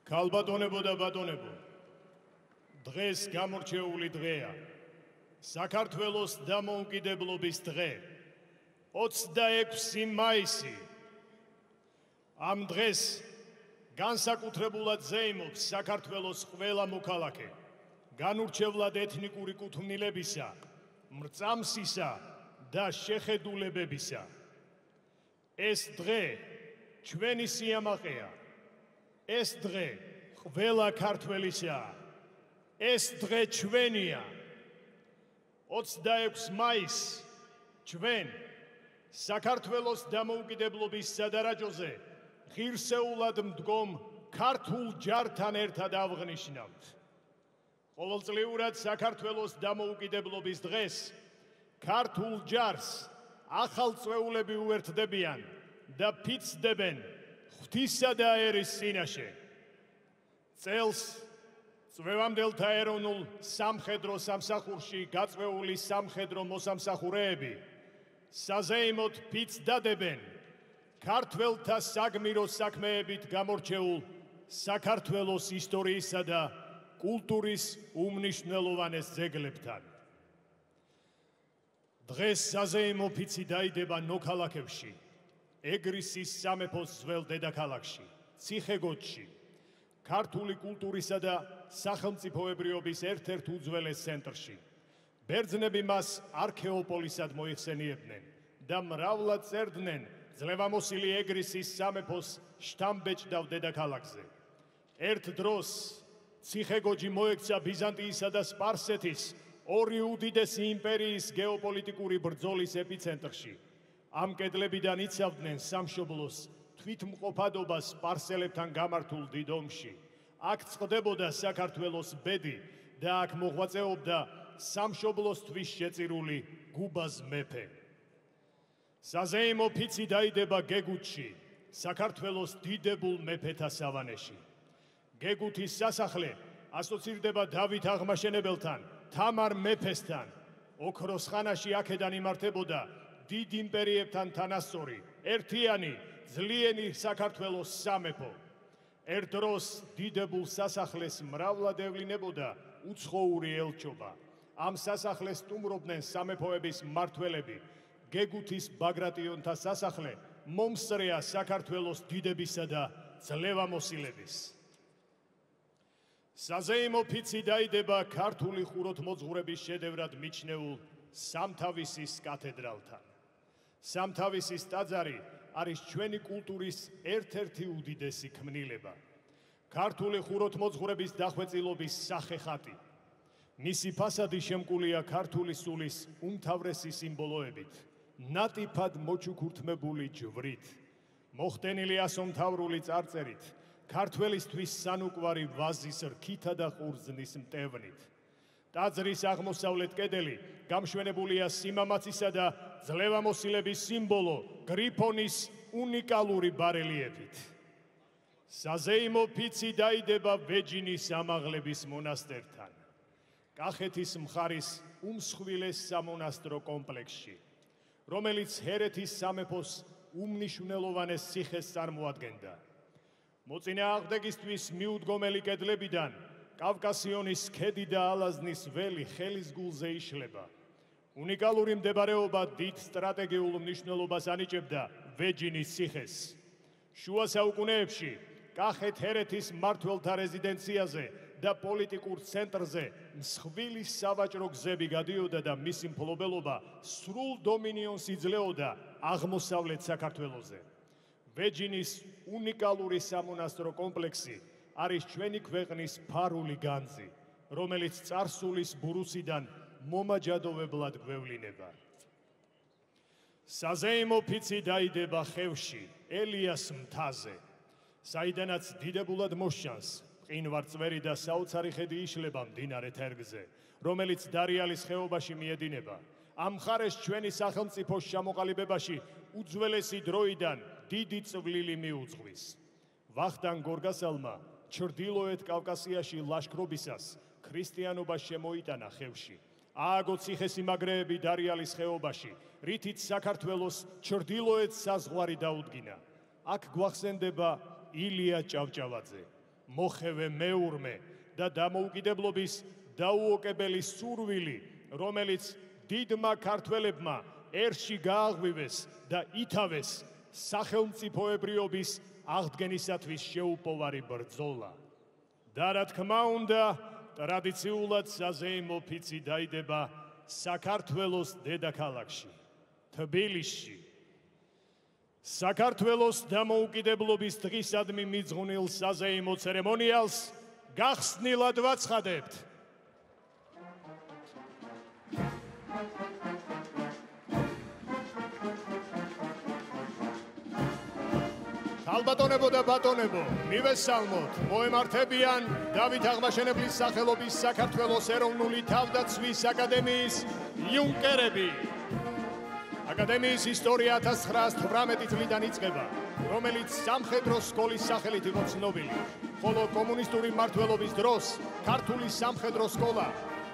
ქალბატონებო და ბატონებო, დღეს გამორჩეული დღეა. საქართველოს დამოუკიდებლობის დღე, 26 მაისი. ამ დღეს განსაკუთრებულად ზეიმობს საქართველოს ყველა მოქალაქე, განურჩევლად ეთნიკური კუთვნილებისა, მრწამსისა და შეხედულებებისა. ეს დღე ჩვენი სიამაყეა. ეს დღე ყველა ქართველისაა. ეს დღე ჩვენია. 26 მაისს ჩვენ საქართველოს დამოუკიდებლობის სადარაჯოზე ღირსეულად მდგომ ქართულ ჯართან ერთად ავღნიშნავთ. ყოველწლიურად საქართველოს დამოუკიდებლობის დღეს ქართულ ჯარს ახალწვეულები უერთდებიან და ფიცდებენ ღვთისა და ერის წინაშე. წელს წვევამდელთა ეროვნულ სამხედრო სამსახურში გაწვეული სამხედრო მოსამსახურეები საზეიმოდ ფიცდადებენ ქართველთა საგმირო საქმეებით გამორჩეულ საქართველოს ისტორიისა და კულტურის უმნიშვნელოვანეს ძეგლებთან. დღეს საზეიმო ფიცი დაიდება ნოქალაქებში, ეგრისის სამეფოს ძველ დედაქალაქში, ციხეგოჯში, ქართული კულტურისა და სახელმწიფოებრიობის ერთ-ერთ უძველეს ცენტრში. ბერძნები მას არქეოპოლისად მოიხსენიებდნენ და მრავლად წერდნენ ძლევამოსილი ეგრისის სამეფოს შთამბეჭდავ დედაქალაქზე. ერთ დროს ციხეგოჯი მოექცა ბიზანტიისა და სპარსეთის ორი უდიდესი იმპერიის გეოპოლიტიკური ბრძოლის ეპიცენტრში. ამ კედლებიდან იცავდნენ სამშობლოს თვითმყოფადობას სპარსელებთან გამართულ დიდ ომში. აქ წყდებოდა საქართველოს ბედი და აქ მოღვაწეობდა სამშობლოსთვის შეწირული გუბაზ მეფე. საზეიმო ფიცი დაიდება გეგუთში, საქართველოს დიდებულ მეფეთა სავანეში. გეგუთის სასახლე ასოცირდება დავით აღმაშენებელთან, თამარ მეფესთან. ოქროს ხანაში აქედან იმართებოდა დიდ იმპერიებთან თანასწორი, ერთიანი, ძლიერი საქართველოს სამეფო. ერთ დროს დიდებულ სასახლეს მრავლად ევლინებოდა უცხოური ელჩობა. ამ სასახლეს სტუმრობდნენ სამეფოების მმართველები. გეგუთის ბაგრატიონთა სასახლე მომსწრეა საქართველოს დიდებისა და ძლევამოსილების. საზეიმო ფიცი დაიდება ქართული ხუროთმოძღვრების შედევრად მიჩნეულ სამთავისის კათედრალთან. სამთავისის ტაძარი არის ჩვენი კულტურის ერთ-ერთი უდიდესი ქმნილება. ქართული ხუროთმოძღვრების დახვეწილობის სახეხატი. მისი ფასადი შემკულია ქართული სულის უმთავრესი სიმბოლოებით, ნატიფად მოჩუქურთმებული ჯვრით, მოხდენილი ასომთავრული წარწერით, ქართველისთვის სანუკვარი ვაზის რქითა და ყურძნის მტევნით. ტაძრის აღმოსავლეთ კედელი გამშვენებულია სიმამაცისა და ძლევამოსილების სიმბოლო გრიფონის უნიკალური ბარელიეფით. საზეიმო ფიცი დაიდება ვეჯინის ამაღლების მონასტერთან, კახეთის მხარის უმსხვილეს სამონასტრო კომპლექსში, რომელიც ჰერეთის სამეფოს უმნიშვნელოვანეს ციხეს წარმოადგენდა. მოწინააღმდეგისთვის მიუდგომელი კედლებიდან კავკასიონის ქედი და ალაზნის ველი ხელის გულზე იშლება. უნიკალური მდებარეობა დიდ სტრატეგიულ მნიშვნელობას ანიჭებდა ვეჯინის ციხეს. შუა საუკუნეებში კახეთ-ჰერეთის მმართველთა რეზიდენციაზე და პოლიტიკურ ცენტრზე მსხვილი სავაჭრო გზები გადიოდა და მისი მფლობელობა სრულ დომინიონს იძლეოდა აღმოსავლეთ საქართველოზე. ვეჯინის უნიკალური სამონასტრო კომპლექსი არის ჩვენი ქვეყნის ფარული განძი, რომელიც წარსულის ბურუსიდან მომაჯადოვებლად გვევლინება. საზეიმო ფიცი დაიდება ხევში, ელიას მთაზე, საიდანაც დიდებულად მოსჩანს მყინვარწვერი და საოცარი ხედი იშლება მდინარე თერგზე, რომელიც დარიალის ხეობაში მიედინება. ამ მხარეს ჩვენი სახელმწიფოს ჩამოყალიბებაში უძველესი დროიდან დიდი წვლილი მიუძღვის. ვახტანგ გორგასალმა ჩრდილოეთ კავკასიაში ლაშქრობისას ქრისტიანობა შემოიტანა ხევში. ააგო ციხესიმაგრეები დარიალის ხეობაში, რითიც საქართველოს ჩრდილოეთ საზღვარი დაუდგინა. აქ გვახსენდება ილია ჭავჭავაძე. მოხევე მეურმე და დამოუკიდებლობის დაუოკებელი სურვილი, რომელიც დიდმა ქართველებმა ერში გააღვივეს და ითავეს სახელმწიფოებრიობის აღდგენისათვის შეუპოვარი ბრძოლა. და რა თქმა უნდა, ტრადიციულად საზეიმო ფიცი დაიდება საქართველოს დედაქალაქში, თბილისში. საქართველოს დამოუკიდებლობის დღისადმი მიძღვნილ საზეიმო ცერემონიალს გახსნილად ვაცხადებთ. ალბატონებო და ბატონებო, მივესალმოთ, მოემართებიან დავით აღმაშენებლის სახელობის საქართველოს ეროვნული თავდაცვის აკადემიის იუნკერები. აკადემიის ისტორია 1918 წლიდან იწყება, რომელიც სამხედრო სკოლის სახელით იყო ცნობილი, ხოლო კომუნისტური მმართველობის დროს ქართული სამხედრო სკოლა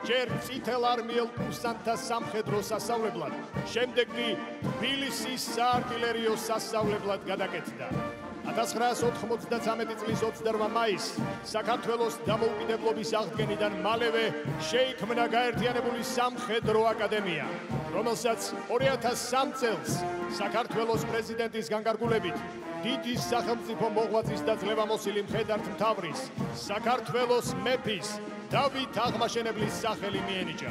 ჯერ წითელარმიელ კურსანტთა სამხედრო სასწავლებლად, შემდეგ კი თბილისის საარტილერიო სასწავლებლად გადაკეთდა. 1993 წლის 28 მაისს საქართველოს დამოუკიდებლობის აღდგენიდან მალევე შეიქმნა გაერთიანებული სამხედრო აკადემია, რომელსაც 2003 წელს საქართველოს პრეზიდენტის განკარგულებით დიდი სახელმწიფო მოღვაწის და ძლევამოსილი მხედართმთავრის საქართველოს მეფის დავით აღმაშენებლის სახელი მიენიჭა.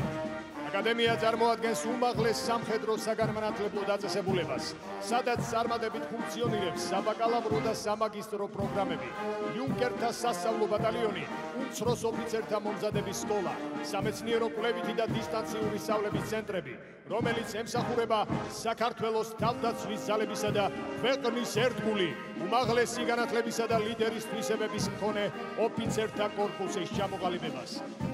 აკადემია წარმოადგენს უმაღლეს სამხედრო საგანმანათლებლო დაწესებულებას, სადაც წარმატებით ფუნქციონირებს საბაკალავრო და სამაგისტრო პროგრამები, იუნკერთა სასწავლო ბატალიონი, უმცროს ოფიცერთა მომზადების სკოლა, სამეცნიერო კვლევითი და დისტანციური სწავლების ცენტრები, რომელიც ემსახურება საქართველოს თავდაცვის ძალებისა და ქვეყნის ერთგული, უმაღლესი განათლებისა და ლიდერის თვისებების მქონე ოფიცერთა კორპუსის ჩამოყალიბებას.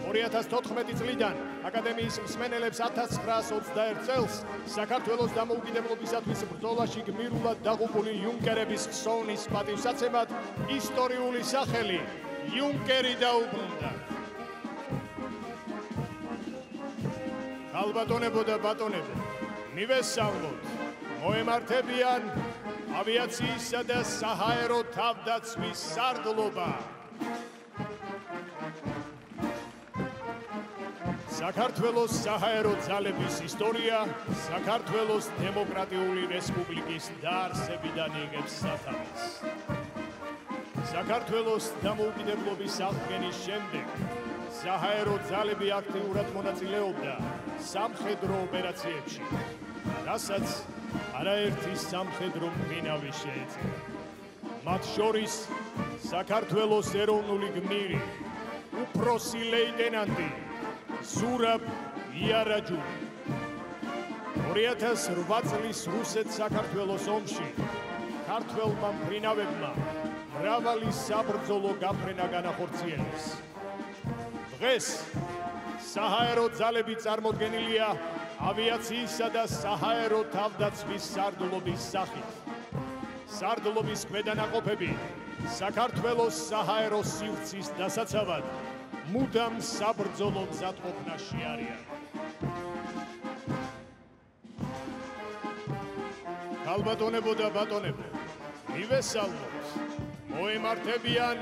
2014 წლიდან აკადემიის მსმენელებს 1921 წელს საქართველოს დამოუკიდებლობისათვის ბრძოლაში გმირულად დაღუპული იუნკერების ხსოვნის პატივსაცემად ისტორიული სახელი იუნკერი დაუბრუნდა. ალბატონებო და ბატონებო, მივესალმოთ, მოემართებიან ავიაციისა და საჰაერო თავდაცვის სარდლობა. საქართველოს საჰაერო ძალების ისტორია საქართველოს დემოკრატიული რესპუბლიკის დაარსებიდან იღებს სათავეს. საქართველოს დამოუკიდებლობის აღდგენის შემდეგ საჰაერო ძალები აქტიურად მონაწილეობდა სამხედრო ოპერაციებში, რასაც არაერთი სამხედრო მფრინავი შეეწირა. მათ შორის საქართველოს ეროვნული გმირი, უფროსი ლეიტენანტი ზურაბ იარაჯული. 2008 წლის რუსეთ-საქართველოს ომში ქართველმა მფრინავებმა მრავალი საბრძოლო გაფრენა განახორციელეს. დღეს საჰაერო ძალები წარმოდგენილია ავიაციისა და საჰაერო თავდაცვის სარდლობის სახით. სარდლობის ქვედანაყოფები საქართველოს საჰაერო სივრცის დასაცავად მუდამ საბრძოლო მზადყოფნაში არიან. ალბატონებო და ბატონებო, მივესალმოთ, მოემართებიან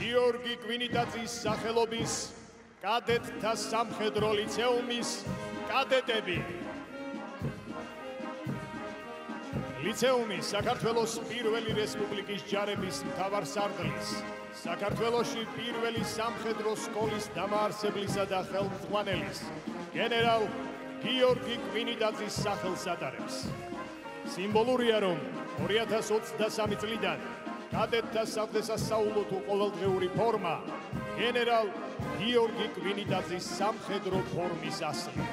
გიორგი კვინიტაძის სახელობის კადეტთა სამხედრო ლიცეუმის კადეტები. ლიცეუმი საქართველოს პირველი რესპუბლიკის ჯარების მთავარსარდლის, საქართველოში პირველი სამხედრო სკოლის დამაარსებლისა და ხელმძღვანელის, გენერალ გიორგი კვინიტაძის სახელს ატარებს. სიმბოლურია, რომ 2023 წლიდან კადეტთა საღვთისმსაულოთო ყოველდღიური ფორმა გენერალ გიორგი კვინიტაძის სამხედრო ფორმის ასლია.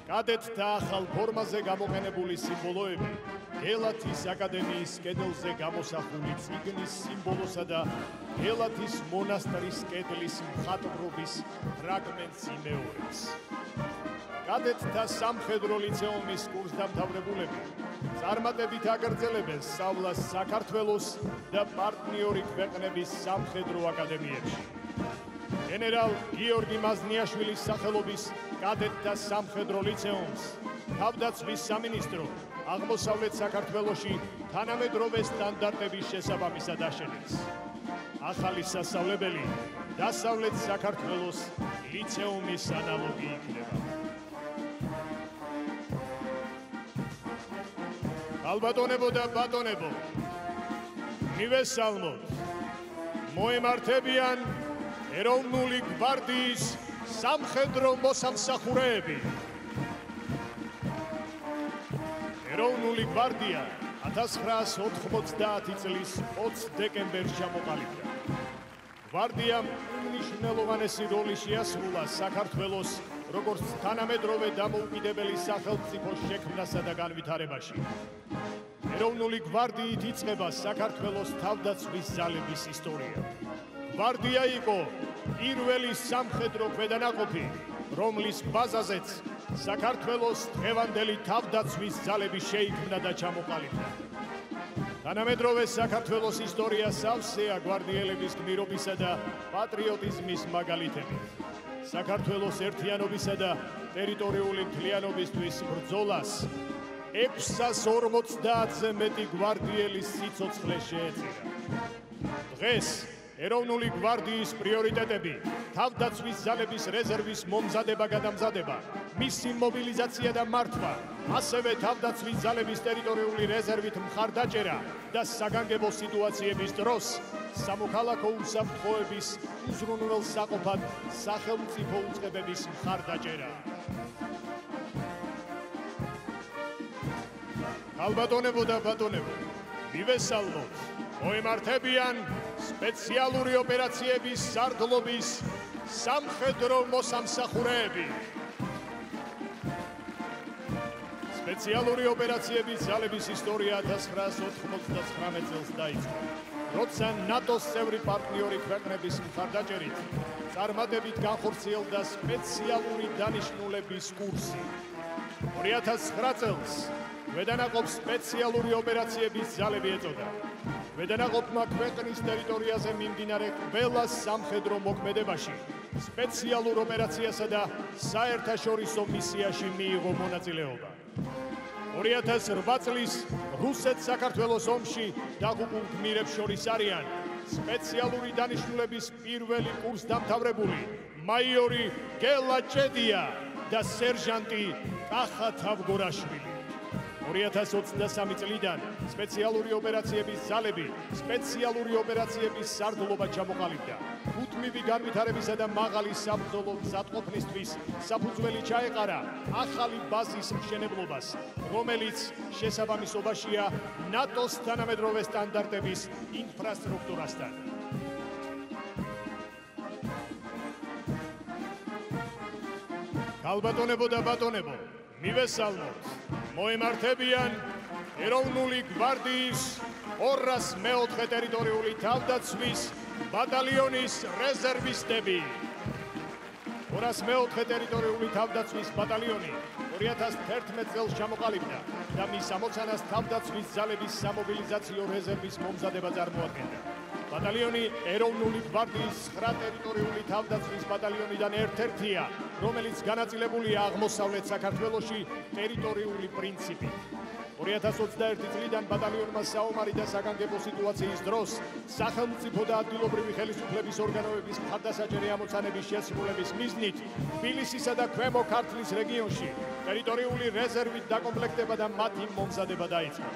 კადეტთა ახალ ფორმაზე გამოყენებული სიმბოლოები გელათის აკადემიის კედელზე გამოსახული წიგნის სიმბოლოსა და გელათის მონასტრის კედლის მხატვრობის ფრაგმენტს იმეორებს. კადეტთა სამხედრო ლიცეუმის კურსდამთავრებულები წარმატებით აგრძელებენ სწავლას საქართველოს და პარტნიორი ქვეყნების სამხედრო აკადემიებში. გენერალ გიორგი მაზნიაშვილის სახელობის კადეტთა სამხედრო ლიცეუმს თავდაცვის სამინისტრო აღმოსავლეთ საქართველოში თანამედროვე სტანდარტების შესაბამისად აშენებს. ახალი სასწავლებელი დასავლეთ საქართველოს ლიცეუმის ანალოგი იქნება. ალბატონებო და ბატონებო, მივესალმოთ, მოემართებიან ეროვნული გვარდიის სამხედრო მოსამსახურეები. ეროვნული გვარდია 1990 წლის 20 დეკემბერს ჩამოყალიბდა. გვარდიამ უმნიშვნელოვანესი როლი შეასრულა საქართველოს როგორც თანამედროვე დამოუკიდებელი სახელმწიფოს შექმნასა და განვითარებაში. ეროვნული გვარდიით იწყება საქართველოს თავდაცვის ძალების ისტორია. გვარდია იყო პირველი სამხედრო ქვედანაყოფი, რომლის ბაზაზეც საქართველოს დღევანდელი თავდაცვის ძალები შეიქმნა და ჩამოყალიბდა. თანამედროვე საქართველოს ისტორია სავსეა გვარდიელების გმირობისა და პატრიოტიზმის მაგალითებით. საქართველოს ერთიანობისა და ტერიტორიული მთლიანობისთვის ბრძოლას 650-ზე მეტი გვარდიელის სიცოცხლე შეეწირა. დღეს ეროვნული გვარდიის პრიორიტეტები, თავდაცვის ძალების რეზერვის მომზადება-გადამზადება, მისი მობილიზაცია და მართვა, ასევე თავდაცვის ძალების ტერიტორიული რეზერვით მხარდაჭერა და საგანგებო სიტუაციების დროს სამოქალაქო უსაფრთხოების უზრუნველსაყოფად სახელმწიფო უწყებების მხარდაჭერა. ალბატონებო და ბატონებო, მივესალმოთ, მოემართებიან სპეციალური ოპერაციების სარდლობის სამხედრო მოსამსახურეები. სპეციალური ოპერაციების ძალების ისტორია 1999 წელს დაიწყო, როცა ნატოს წევრი პარტნიორი ქვეყნების მხარდაჭერით წარმატებით განხორციელდა სპეციალური დანიშნულების კურსი. 2009 წელს ქვედანაყოფს სპეციალური ოპერაციების ძალები ეწოდა. ქვედანაყოფმა ქვეყნის ტერიტორიაზე მიმდინარე ყველა სამხედრო მოქმედებაში, სპეციალურ ოპერაციასა და საერთაშორისო მისიაში მიიღო მონაწილეობა. 2008 წლის რუსეთ-საქართველოს ომში დაღუპულ გმირებს შორის არიან სპეციალური დანიშნულების პირველი კურსდამთავრებული მაიორი გელა ჭედია და სერჟანტი კახა თავგორაშვილი. 2023 წლიდან სპეციალური ოპერაციების ძალები სპეციალური ოპერაციების სარდლობა ჩამოყალიბდა. გუთმივი განვითარებისა და მაღალი საბრძოლო მზადყოფნისთვის საფუძველი ჩაეყარა ახალი ბაზის მშენებლობას, რომელიც შესაბამისობაშია ნატოს თანამედროვე სტანდარტების ინფრასტრუქტურასთან. ალბატონებო და ბატონებო, მივესალმოთ, მოემართებიან ეროვნული გვარდიის 204 ტერიტორიული თავდაცვის ბატალიონის რეზერვისტები. 204 ტერიტორიული თავდაცვის ბატალიონი 2011 წელს ჩამოყალიბდა და მის ამოცანას თავდაცვის ძალების სამობილიზაციო რეზერვის მომზადება წარმოადგენდა. ბატალიონი ეროვნული გვარდიის 9 ტერიტორიული თავდაცვის ბატალიონიდან ერთ-ერთია, რომელიც განაწილებულია აღმოსავლეთ საქართველოში ტერიტორიული პრინციპით. 2021 წლიდან ბატალიონმა საომარი და საგანგებო სიტუაციის დროს სახელმწიფო და ადგილობრივი ხელისუფლების ორგანოების მხარდასაჭერი ამოცანების შესრულების მიზნით თბილისისა და ქვემო ქართლის რეგიონში ტერიტორიული რეზერვით დაკომპლექტება და მათი მომზადება დაიწყო.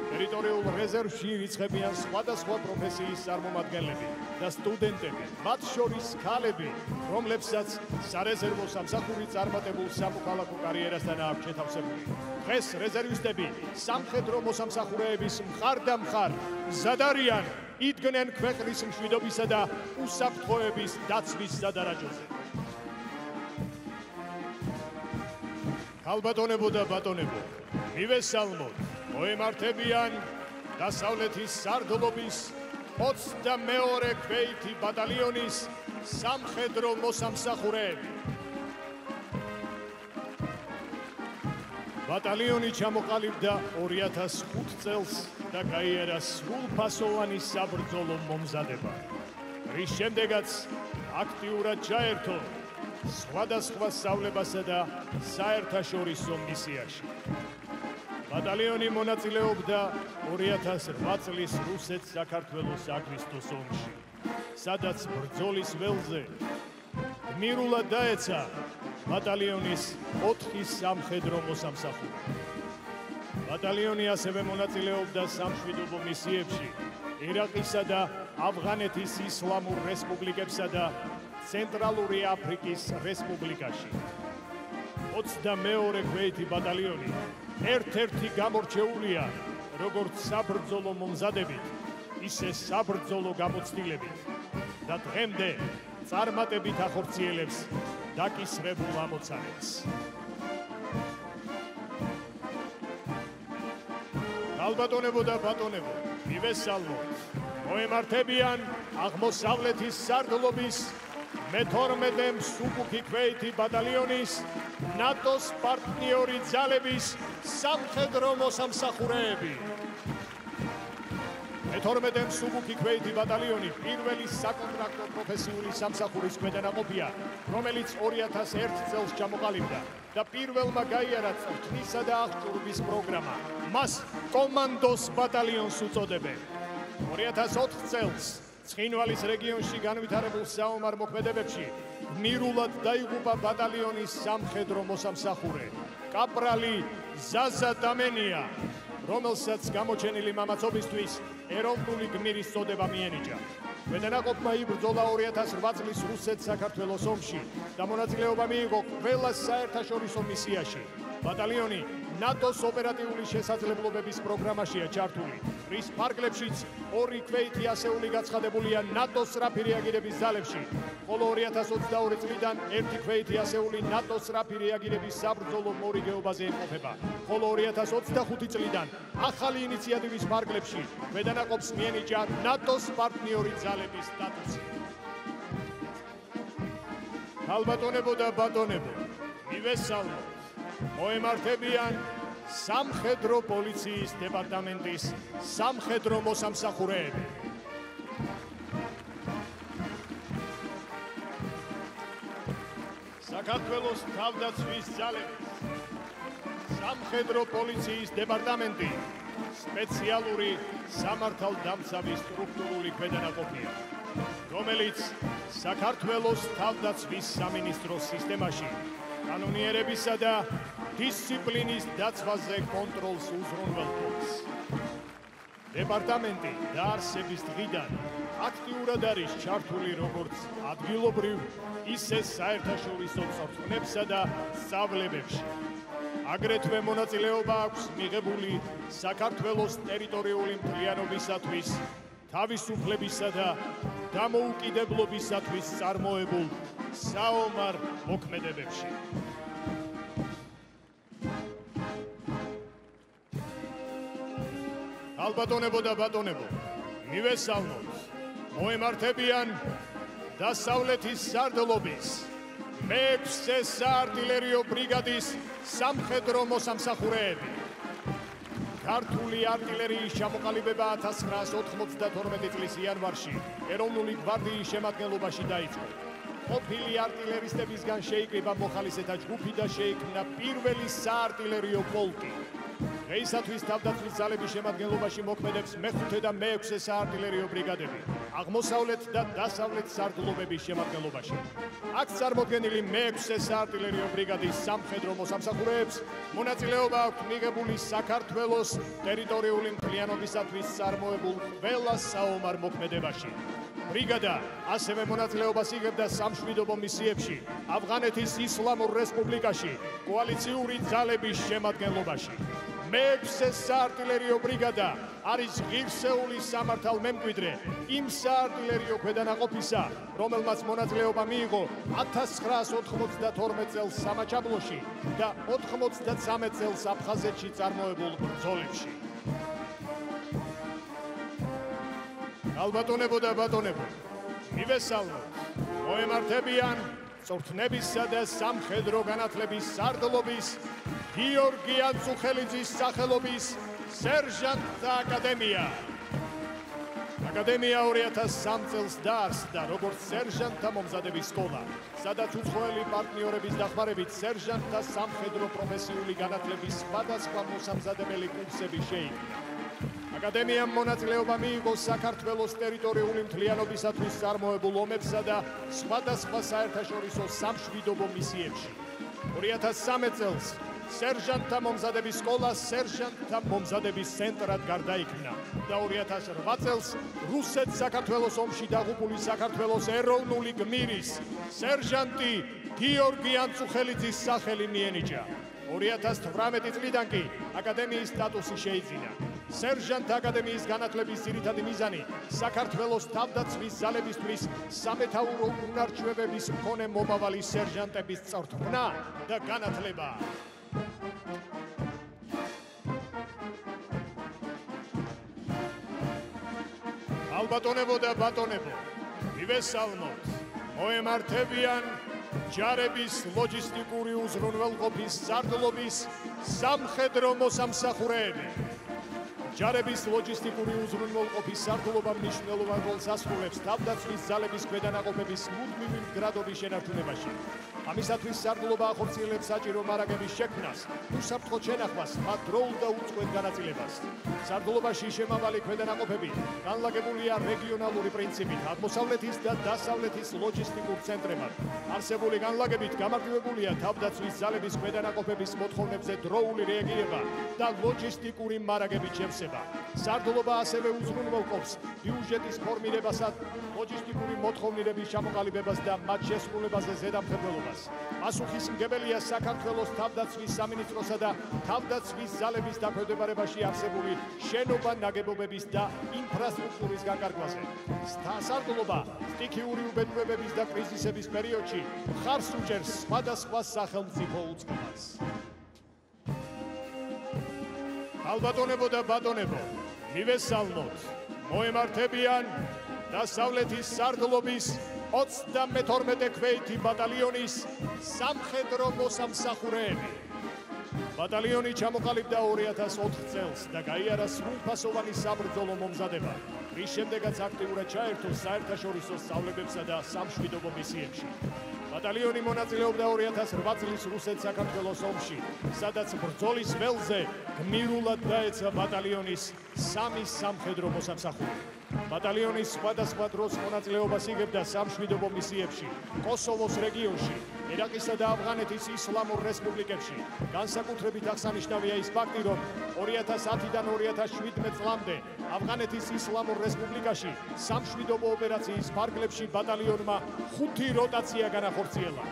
ტერიტორიულ რეზერვში ირიცხებიან სხვადასხვა პროფესიის წარმომადგენლები და სტუდენტები, მათ შორის ქალები, რომლებსაც სარეზერვო სამსახური წარმატებულ სამოქალაქო კარიერასთან აქვს შეთავსებული. დღეს რეზერვისტები სამხედრო მოსამსახურეების მხარდამხარ მზად არიან, იდგნენ ქვეყნის მშვიდობისა და უსაფრთხოების დაცვის სადარაჯოზე. ალბატონებო და ბატონებო, მივესალმოთ, მოემართებიან დასავლეთის სარდლობის 22 ქვეითი ბატალიონის სამხედრო მოსამსახურეები. ბატალიონი ჩამოყალიბდა 2005 წელს და გაიარა სრულფასოვანი საბრძოლო მომზადება, რის შემდეგაც აქტიურად ჩაერთო სხვადასხვა სწავლებასა და საერთაშორისო მისიაში. ბატალიონი მონაწილეობდა 2008 წლის რუსეთ-საქართველოს აგვისტოს ომში, სადაც ბრძოლის ველზე გმირულად დაეცა ბატალიონის 4 სამხედრო მოსამსახურე. ბატალიონი ასევე მონაწილეობდა სამშვიდობო მისიებში ერაყისა და ავღანეთის ისლამურ რესპუბლიკებსა და ცენტრალური აფრიკის რესპუბლიკაში. 22 ქვეითი ბატალიონი ერთ-ერთი გამორჩეულია როგორც საბრძოლო მომზადებით, ისე საბრძოლო გამოცდილებით და დღემდე წარმატებით ახორციელებს დაკისრებულ ამოცანებს. ალბატონებო და ბატონებო, მივესალმოთ. მოემართებიან აღმოსავლეთის სარდლობის მე-12 მსუბუქი ქვეითი ბატალიონის ნატოს პარტნიორი ძალების სამხედრო მოსამსახურეები. მე-12 მსუბუქი ქვეითი ბატალიონი პირველი საკონტრაქტო პროფესიული სამსახურის ქვედანაყოფია, რომელიც 2001 წელს ჩამოყალიბდა და პირველმა გაიარა წვრთნისა და აღჭურვის პროგრამა. მას კომანდოს ბატალიონს უწოდებენ. 2004 წელს ცხინვალის რეგიონში განვითარებულ საომარ მოქმედებებში გმირულად დაიღუპა ბატალიონის სამხედრო მოსამსახურე კაპრალი ზაზა დამენია, რომელსაც გამოჩენილი მამაცობისთვის ეროვნული გმირის წოდება მიენიჭა. ქვედანაყოფმა იბრძოლა 2008 წლის რუსეთ-საქართველოს ომში და მონაწილეობა მიიღო ყველა საერთაშორისო მისიაში. ბატალიონი ნატოს ოპერატიული შესაძლებლობების პროგრამაშია ჩართული, რის ფარგლებშიც 2 ქვეითი ასეული გაცხადებულია ნატოს სწრაფი რეაგირების ძალებში, ხოლო 2022 წლიდან 1 ქვეითი ასეული ნატოს სწრაფი რეაგირების საბრძოლო მორიგეობაზე იმყოფება, ხოლო 2025 წლიდან ახალი ინიციატივის ფარგლებში ქვედანაყოფს მიენიჭა ნატოს პარტნიორი ძალების სტატუსი. ალბატონებო და ბატონებო, მივესალმოთ. მოემართებიან სამხედრო პოლიციის დეპარტამენტის სამხედრო მოსამსახურეები. საქართველოს თავდაცვის ძალების სამხედრო პოლიციის დეპარტამენტი სპეციალური სამართალდამცავი სტრუქტურული ქვედანაყოფია, რომელიც საქართველოს თავდაცვის სამინისტროს სისტემაში კანონიერებისა და დისციპლინის დაცვაზე კონტროლს უზრუნველყოფს. დეპარტამენტი დაარსების დღიდან აქტიურად არის ჩართული როგორც ადგილობრივ, ისე საერთაშორისო წვრთნებსა და სწავლებებში. აგრეთვე მონაწილეობა აქვს მიღებული საქართველოს ტერიტორიული მთლიანობისათვის, თავისუფლებისა და დამოუკიდებლობისათვის წარმოებულ საომარ მოქმედებებში. ალბატონებო და ბატონებო, მივესალმოთ. მოემართებიან დასავლეთის სარდლობის მე-6 საარტილერიო ბრიგადის სამხედრო მოსამსახურეები. ქართული არტილერიის ჩამოყალიბება 1992 წლის იანვარში ეროვნული გვარდიის შემადგენლობაში დაიწყო. ყოფილი არტილერისტებისგან შეიკრიბა მოხალისეთა ჯგუფი და შეიქმნა პირველი საარტილერიო პოლკი. დღეისათვის თავდაცვის ძალების შემადგენლობაში მოქმედებს მე-5 და მე-6 საარტილერიო ბრიგადები, აღმოსავლეთ და დასავლეთ სარდლობების შემადგენლობაში. აქ წარმოდგენილი მე-6 საარტილერიო ბრიგადის სამხედრო მოსამსახურეებს მონაწილეობა აქვს მიღებული საქართველოს ტერიტორიული მთლიანობისათვის წარმოებულ ყველა საომარ მოქმედებაში. ბრიგადა ასევე მონაწილეობას იღებდა სამშვიდობო მისიებში ავღანეთის ისლამურ რესპუბლიკაში კოალიციური ძალების შემადგენლობაში. მე-6 საარტილერიო ბრიგადა არის ღირსეული სამართალმემკვიდრე იმ საარტილერიო ქვედანაყოფისა, რომელმაც მონაწილეობა მიიღო 1992 წელს სამაჩაბლოში და 93 წელს აფხაზეთში წარმოებულ ბრძოლებში. ალბატონებო და ბატონებო, მივესალმოთ. მოემართებიან წვრთნებისა და სამხედრო განათლების სარდლობის გიორგი ანწუხელიძის სახელობის სერჟანტთა აკადემია. აკადემია 2003 წელს დაარსდა როგორც სერჟანტთა მომზადების სკოლა, სადაც უცხოელი პარტნიორების დახმარებით სერჟანტთა სამხედრო პროფესიული განათლების სხვადასხვა მოსამზადებელი კურსები შეიქმნა. აკადემიამ მონაწილეობა მიიღო საქართველოს ტერიტორიული მთლიანობისათვის წარმოებულ ომებსა და სხვადასხვა საერთაშორისო სამშვიდობო მისიებში. 2013 წელს სერჟანტთა მომზადების სკოლა სერჟანტთა მომზადების ცენტრად გარდაიქმნა და 2008 წელს რუსეთ-საქართველოს ომში დაღუპული საქართველოს ეროვნული გმირის სერჟანტი გიორგი ანწუხელიძის სახელი მიენიჭა. 2018 წლიდან კი აკადემიის სტატუსი შეიძინა. სერჟანტთა აკადემიის განათლების ძირითადი მიზანი საქართველოს თავდაცვის ძალებისთვის სამეთაურო უნარჩვებების მქონე მომავალი სერჟანტების წვრთნა და განათლება. ალბატონებო და ბატონებო, მივესალმოთ, მოემართებიან ჯარების ლოჯისტიკური უზრუნველყოფის სარდლობის სამხედრო მოსამსახურეები. ჯარების ლოჯისტიკური უზრუნველყოფის სარდლობა მნიშვნელოვან როლს ასრულებს თავდაცვის ძალების ქვედანაყოფების მუდმივი მდგრადობის შენარჩუნებაში. ამისათვის სარდლობა ახორციელებს საჭირო მარაგების შექმნას, უსაფრთხო შენახვას, მათ დროულ და უწყვეტ განაწილებას. სარდლობაში შემავალი ქვედანაყოფები განლაგებულია რეგიონალური პრინციპით, აღმოსავლეთის და დასავლეთის ლოჯისტიკურ ცენტრებად. არსებული განლაგებით გამარტივებულია თავდაცვის ძალების ქვედანაყოფების მოთხოვნებზე დროული რეაგირება და ლოჯისტიკური მარაგების შევსება. სარდლობა ასევე უზრუნველყოფს ბიუჯეტის ფორმირებასა, ლოჯისტიკური მოთხოვნილების ჩამოყალიბებას და მათ შესრულებაზე ზედამხედველობას. პასუხისმგებელია საქართველოს თავდაცვის სამინისტროსა და თავდაცვის ძალების დაქვემდებარებაში არსებული შენობა-ნაგებობების და ინფრასტრუქტურის განკარგვაზე. სარდლობა სტიქიური უბედურებების და კრიზისების პერიოდში მხარს უჭერს სხვადასხვა სახელმწიფო უწყებას. ალბატონებო და ბატონებო, მივესალმოთ, მოემართებიან დასავლეთის სარდლობის 32 ქვეითი ბატალიონის სამხედრო მოსამსახურეები. ბატალიონი ჩამოყალიბდა 2004 წელს და გაიარა სრულფასოვანი საბრძოლო მომზადება, რის შემდეგაც აქტიურად ჩაერთო საერთაშორისო სწავლებებსა და სამშვიდობო მისიებში. ბატალიონი მონაწილეობდა 2008 წლის რუსეთ-საქართველოს ომში, სადაც ბრძოლის ველზე გმირულად დაეცა ბატალიონის 3 სამხედრო მოსამსახურე. ბატალიონის სხვადასხვა დროს მონაწილეობას იღებდა სამშვიდობო მისიებში, კოსოვოს რეგიონში, ერაყისა და ავღანეთის ისლამურ რესპუბლიკებში. განსაკუთრებით აღსანიშნავია ის ფაქტი, რომ 2010-დან 2017 წლამდე ავღანეთის ისლამურ რესპუბლიკაში სამშვიდობო ოპერაციის ფარგლებში ბატალიონმა 5 როტაცია განახორციელა.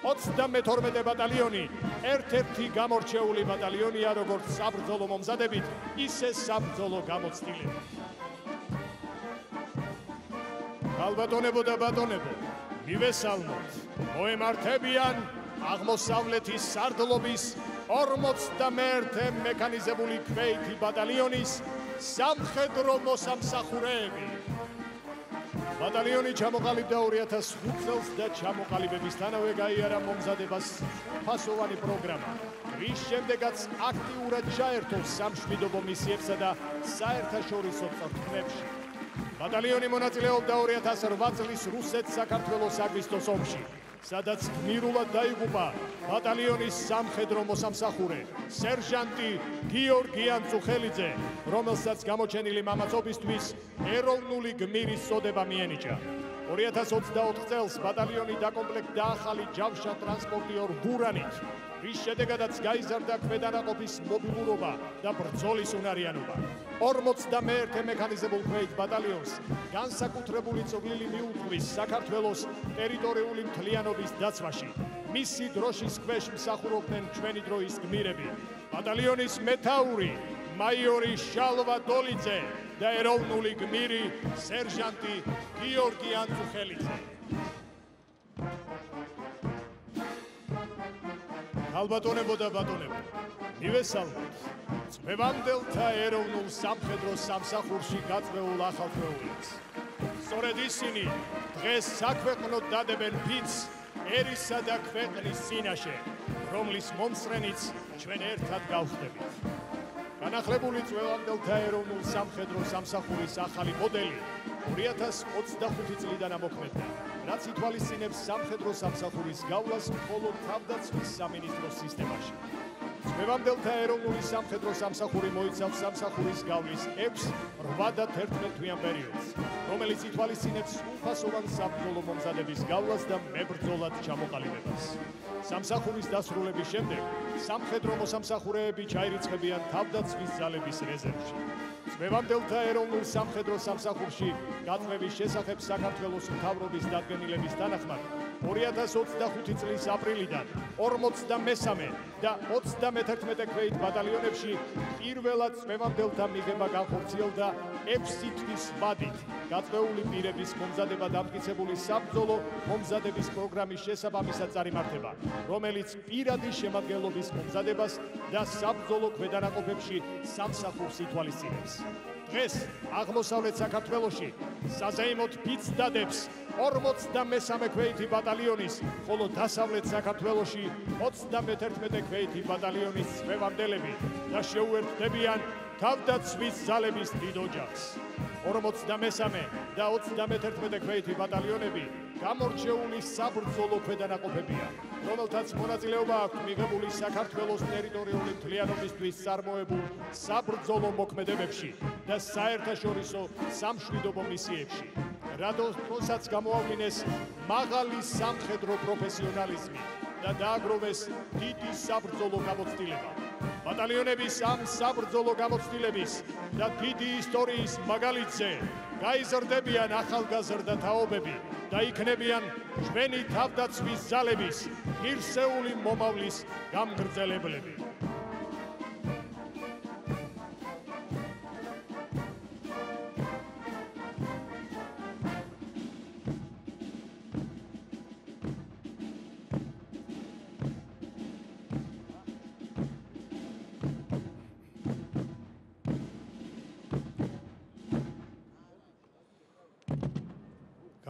32 ბატალიონი ერთ-ერთი გამორჩეული ბატალიონია როგორც საბრძოლო მომზადებით, ისე საბრძოლო გამოცდილებით. ალბატონებო და ბატონებო, მივესალმოთ, მოემართებიან აღმოსავლეთის სარდლობის 51 მექანიზებული ქვეითი ბატალიონის სამხედრო მოსამსახურეები. ბატალიონი ჩამოყალიბდა 2005 წელს და ჩამოყალიბებისთანავე გაიარა მომზადებას ფასოვანი პროგრამა, რის შემდეგაც აქტიურად ჩაერთო სამშვიდობო მისიებსა და საერთაშორისო წვრთნებში. ბატალიონი მონაწილეობდა 2008 წლის რუსეთ-საქართველოს აგვისტოს ომში, სადაც გმირულად დაიღუპა ბატალიონის სამხედრო მოსამსახურე, სერჟანტი გიორგი ანწუხელიძე, რომელსაც გამოჩენილი მამაცობისთვის ეროვნული გმირის წოდება მიენიჭა. 2024 წელს ბატალიონი დაკომპლექტდა ახალი ჯავშა ტრანსპორტიორ გურანით, რის შედეგადაც გაიზარდა ქვედანაყოფის მობილურობა და ბრძოლის უნარიანობა. 51 მექანიზებულ ქვეით ბატალიონს განსაკუთრებული წვლილი მიუძღვის საქართველოს ტერიტორიული მთლიანობის დაცვაში. მისი დროშის ქვეშ მსახურობდნენ ჩვენი დროის გმირები, ბატალიონის მეთაური მაიორი შალვა დოლიძე და ეროვნული გმირი სერჟანტი გიორგი ანწუხელიძე. ალბატონებო და ბატონებო, მივესალმოთ, წვევამდელთა ეროვნულ სამხედრო სამსახურში გაწვეულ ახალწეულებს. სწორედ ისინი დღეს საქვეყნოდ დადებენ ფიცს ერისა და ქვეყნის წინაშე, რომლის მომსწრენიც ჩვენ ერთად გავხდებით. განახლებული წვევამდელთა ეროვნულ სამხედრო სამსახურის ახალი მოდელი 2025 წლიდან ამოქმედდა, რაც ითვალისწინებს სამხედრო სამსახურის გავლას მხოლოდ თავდაცვის სამინისტროს სისტემაში. წვევამდელთა ეროვნული სამხედრო სამსახური მოიცავს სამსახურის გავლის 6-8 და 11 თვიან პერიოდს, რომელიც ითვალისწინებს სრულფასოვან საბრძოლო მომზადების გავლას და მებრძოლად ჩამოყალიბებას. სამსახურის დასრულების შემდეგ სამხედრო მოსამსახურეები ჩაირიცხებიან თავდაცვის ძალების რეზერვში. წვევამდელთა ეროვნულ სამხედრო სამსახურში გაწვევის შესახებ საქართველოს მთავრობის დადგენილების თანახმად 2025 წლის აპრილიდან 43 და 31 ქვეით ბატალიონებში პირველად წვევამდელთა მიღება განხორციელდა 6 თვის ვადით გაწვეული პირების მომზადება დამტკიცებული საბრძოლო მომზადების პროგრამის შესაბამისად წარიმართება, რომელიც პირადი შემადგენლობის მომზადებას და საბრძოლო ქვედანაყოფებში სამსახურს ითვალისწინებს. დღეს აღმოსავლეთ საქართველოში საზეიმოდ ფიცს დადებს 43 ქვეითი ბატალიონის, ხოლო დასავლეთ საქართველოში 31 ქვეითი ბატალიონის წვევამდელები და შეუერთდებიან თავდაცვის ძალების დიდ ოჯახს. 43 და 31 ქვეითი ბატალიონები გამორჩეული საბრძოლო ქვედანაყოფებია, რომელთაც მონაწილეობა აქვს მიღებული საქართველოს ტერიტორიული მთლიანობისთვის წარმოებულ საბრძოლო მოქმედებებში და საერთაშორისო სამშვიდობო მისიებში. როდესაც გამოავლინეს მაღალი სამხედრო პროფესიონალიზმი და დააგროვეს დიდი საბრძოლო გამოცდილება. ბატალიონების ამ საბრძოლო გამოცდილების და დიდი ისტორიის მაგალითზე გაიზრდებიან ახალგაზრდა თაობები და იქნებიან ჩვენი თავდაცვის ძალების ღირსეული მომავლის გამგრძელებლები.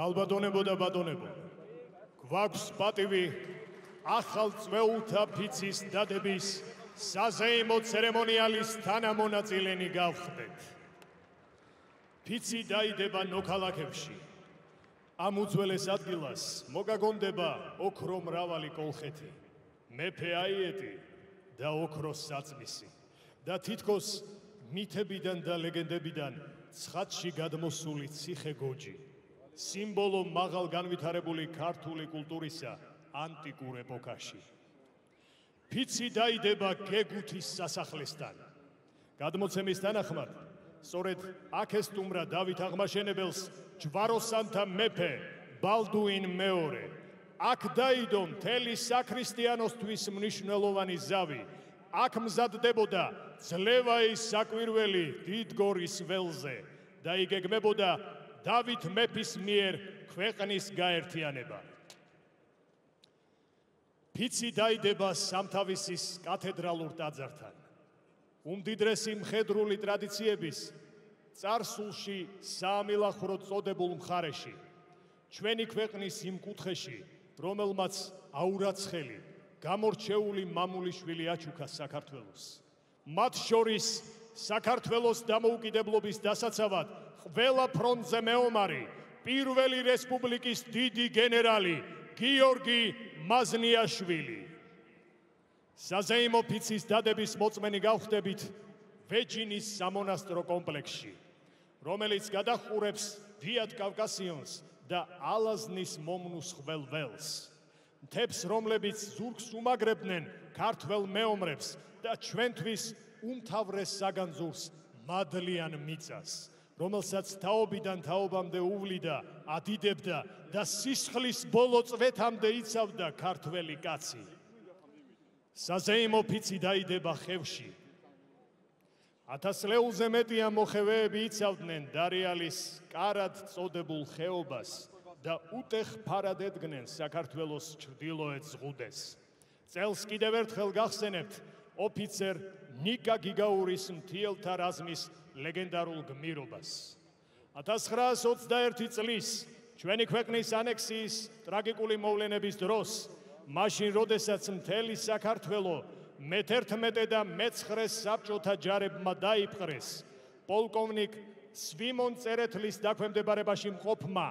ალბატონებო და ბატონებო, გვაქვს პატივი ახალ წვეულთა ფიცის დადების საზეიმო ცერემონიალის თანამონაწილენი გავხდეთ. ფიცი დაიდება ნოქალაქებში. ამ უძველეს ადგილას მოგაგონდება ოქრო მრავალი კოლხეთი, მეფე აიეტი და ოქროს საწმისი და თითქოს მითებიდან და ლეგენდებიდან ცხადში გადმოსული ციხე გოჯი. სიმბოლო მაღალ განვითარებული ქართული კულტურისა ანტიკურ ეპოქაში. ფიცი დაიდება გეგუთის სასახლესთან. გადმოცემის თანახმად, სწორედ აქ ესტუმრა დავით აღმაშენებელს ჯვაროსანთა მეფე ბალდუინ მეორე. აქ დაიდო მთელი საქრისტიანოსთვის მნიშვნელოვანი ზავი. აქ მზადდებოდა ძლევაის საკვირველი დიდგორის ველზე და იგეგმებოდა დავით მეფის მიერ ქვეყნის გაერთიანება. ფიცი დაიდება სამთავისის კათედრალურ ტაძართან. უმდიდრესი მხედრული ტრადიციების წარსულში საამილახვროდ წოდებულ მხარეში, ჩვენი ქვეყნის იმ კუთხეში, რომელმაც აურაცხელი, გამორჩეული მამულიშვილი აჩუქა საქართველოს. მათ შორის საქართველოს დამოუკიდებლობის დასაცავად ყველა ფრონტზე მეომარი, პირველი რესპუბლიკის დიდი გენერალი გიორგი მაზნიაშვილი. საზეიმო ფიცის დადების მოწმენი გავხდებით ვეჯინის სამონასტრო კომპლექსში, რომელიც გადაჰყურებს დიად კავკასიონს და ალაზნის მომნუსხველ ველს. მთებს, რომლებიც ზურგს უმაგრებდნენ ქართველ მეომრებს და ჩვენთვის უმთავრეს საგანძურს მადლიან მიწას, რომელსაც თაობიდან თაობამდე უვლიდა, ადიდებდა და სისხლის ბოლო წვეთამდე იცავდა ქართველი კაცი. საზეიმო ფიცი დაიდება ხევში. 1000 ლეულზე მეტია მოხევეები იცავდნენ დარიალის კარად წოდებულ ხეობას და უტეხ ფარად ედგნენ საქართველოს ჩრდილოეთ ზღუდეს. წელს კიდევ ერთხელ გახსენებთ ოფიცერ ნიკა გიგაურის მთიელთა რაზმის ლეგენდარულ გმირობას. 1921 წლის ჩვენი ქვეყნის ანექსიის ტრაგიკული მოვლენების დროს, მაშინ როდესაც მთელი საქართველო მე-11 და მე-9 საბჭოთა ჯარებმა დაიპყრეს პოლკოვნიკ სვიმონ წერეთლის დაქვემდებარებაში მყოფმა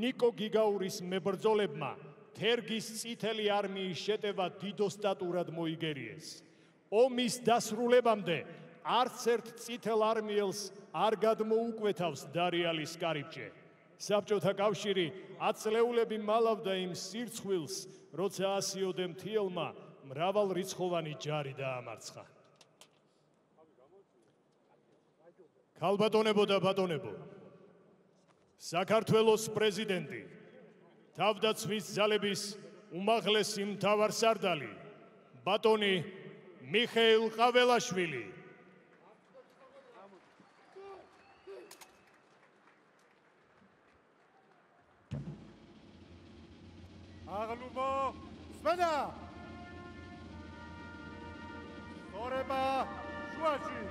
ნიკო გიგაურის მებრძოლებმა თერგის წითელი არმიის შეტევა დიდოსტატურად მოიგერიეს. ომის დასრულებამდე არც ერთ წითელ არმიელს არ გადმოუკვეთავს დარიალის კარიბჭე. საბჭოთა კავშირი ათწლეულები მალავდა იმ სირცხვილს, როცა ასიოდე მთიელმა მრავალრიცხოვანი ჯარი დაამარცხა. ქალბატონებო და ბატონებო, საქართველოს პრეზიდენტი, თავდაცვის ძალების უმაღლესი მთავარსარდალი, ბატონი მიხეილ ყაველაშვილი, აღლუმო სმენა სწორება შუაში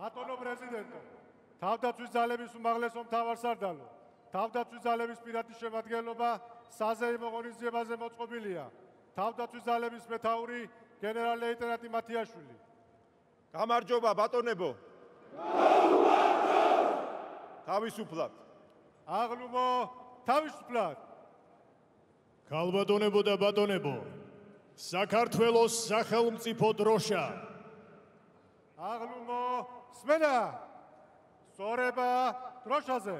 ბატონო პრეზიდენტო, თავდაცვის ძალების უმაღლესო მთავარსარდალო, თავდაცვის ძალების პირადი შემადგენლობა საზეიმო ღონისძიებაზე მოწყობილია. თავდაცვის ძალების მეთაური გენერალ-ლეიტენანტი მათიაშვილი. გამარჯობა ბატონებო. თავისუფლად. აღლუმო თავისუფლად. ქალბატონებო და ბატონებო, საქართველოს სახელმწიფო დროშა. აღლუმო სმენა სწორება დროშაზე.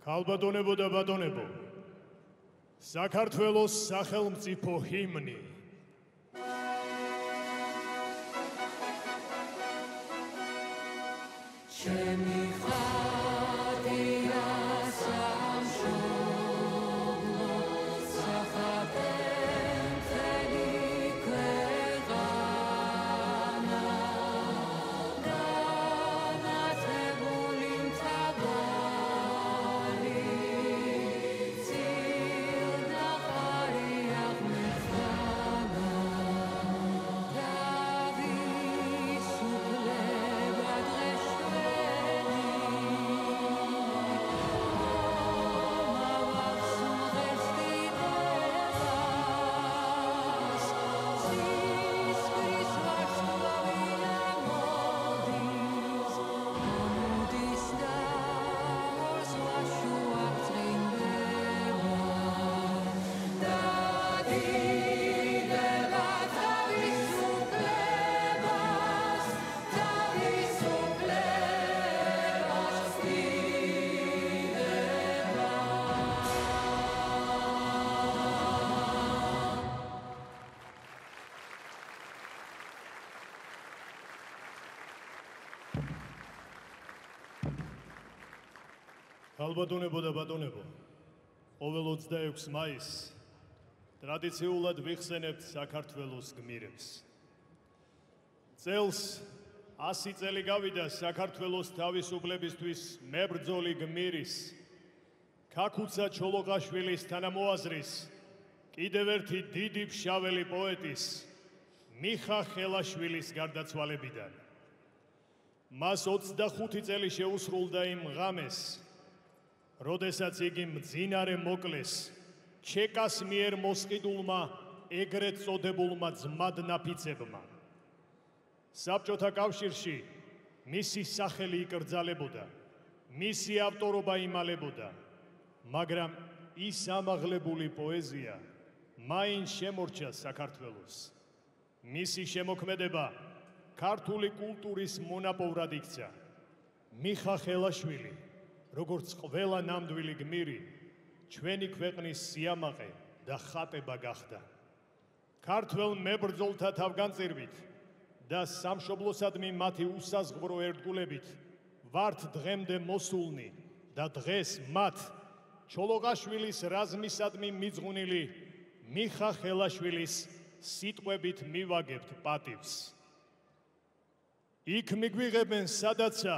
ქალბატონებო და ბატონებო, საქართველოს სახელმწიფო ჰიმნი. ჩემი ხატია სამშობლო, სახატე მთელი ქვეყანა, განათებული მთავარი, წილნახარი აღმერთანა, თავისუფლება დღეს ჩვენი. ქალბატონებო და ბატონებო, ყოველ 26 მაისს ტრადიციულად ვიხსენებთ საქართველოს გმირებს. წელს 100 წელი გავიდა საქართველოს თავისუფლებისთვის მებრძოლი გმირის, ქაქუცა ჩოლოყაშვილის თანამოაზრის, კიდევ ერთი დიდი ფშაველი პოეტის, მიხა ხელაშვილის გარდაცვალებიდან. მას 25 წელი შეუსრულდა იმ ღამეს, როდესაც იგი მძინარე მოკლეს ჩეკას მიერ მოსყიდულმა ეგრეთ წოდებულმა ძმად ნაფიცებმა. საბჭოთა კავშირში მისი სახელი იკრძალებოდა, მისი ავტორობა იმალებოდა, მაგრამ ის ამაღლებული პოეზია მაინც შემორჩა საქართველოს. მისი შემოქმედება ქართული კულტურის მონაპოვრად იქცა. მიხა ხელაშვილი, როგორც ყველა ნამდვილი გმირი, ჩვენი ქვეყნის სიამაყე და ხატება გახდა. ქართველ მებრძოლთა თავგანწირვით და სამშობლოსადმი მათი უსაზღვრო ერთგულებით ვართ დღემდე მოსულნი და დღეს მათ ჩოლოყაშვილის რაზმისადმი მიძღვნილი მიხა ხელაშვილის სიტყვებით მივაგებთ პატივს. იქ მიგვიღებენ სადაცა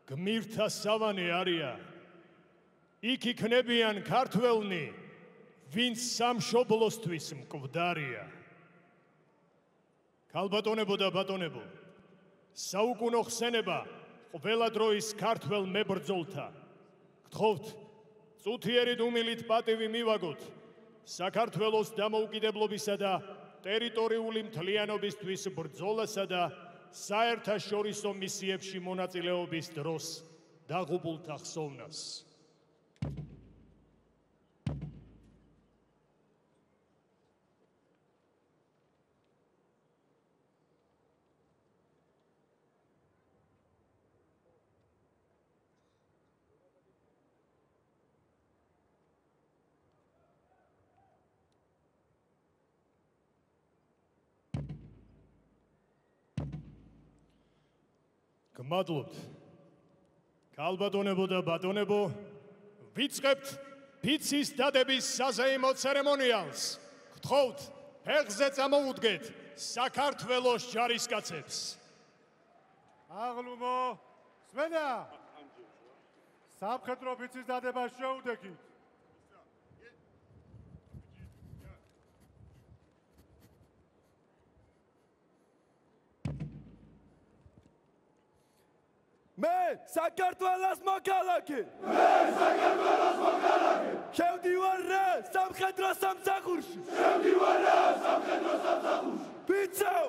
გმირთა სავანე არია, იქ იქნებიან ქართველნი, ვინც სამშობლოსთვის მკვდარია. ქალბატონებო და ბატონებო, საუკუნო ხსენება ყველა დროის ქართველ მებრძოლთა. გთხოვთ, წუთიერი დუმილით პატივი მივაგოთ საქართველოს დამოუკიდებლობისა და ტერიტორიული მთლიანობისთვის ბრძოლასა და საერთაშორისო მისიებში მონაწილეობის დროს დაღუპულთა ხსოვნას. გმადლობთ, ქალბატონებო და ბატონებო, ვიწყებთ ფიცის დადების საზეიმო ცერემონიალს. გთხოვთ, ფეხზე წამოუდგეთ საქართველოს ჯარისკაცებს. აღლუმო, სმენა! სამხედრო ფიცის დადებას შეუდექით. მე საქართველოს მოქალაქე შევდივარ რა სამხედრო სამსახურში ბიცავ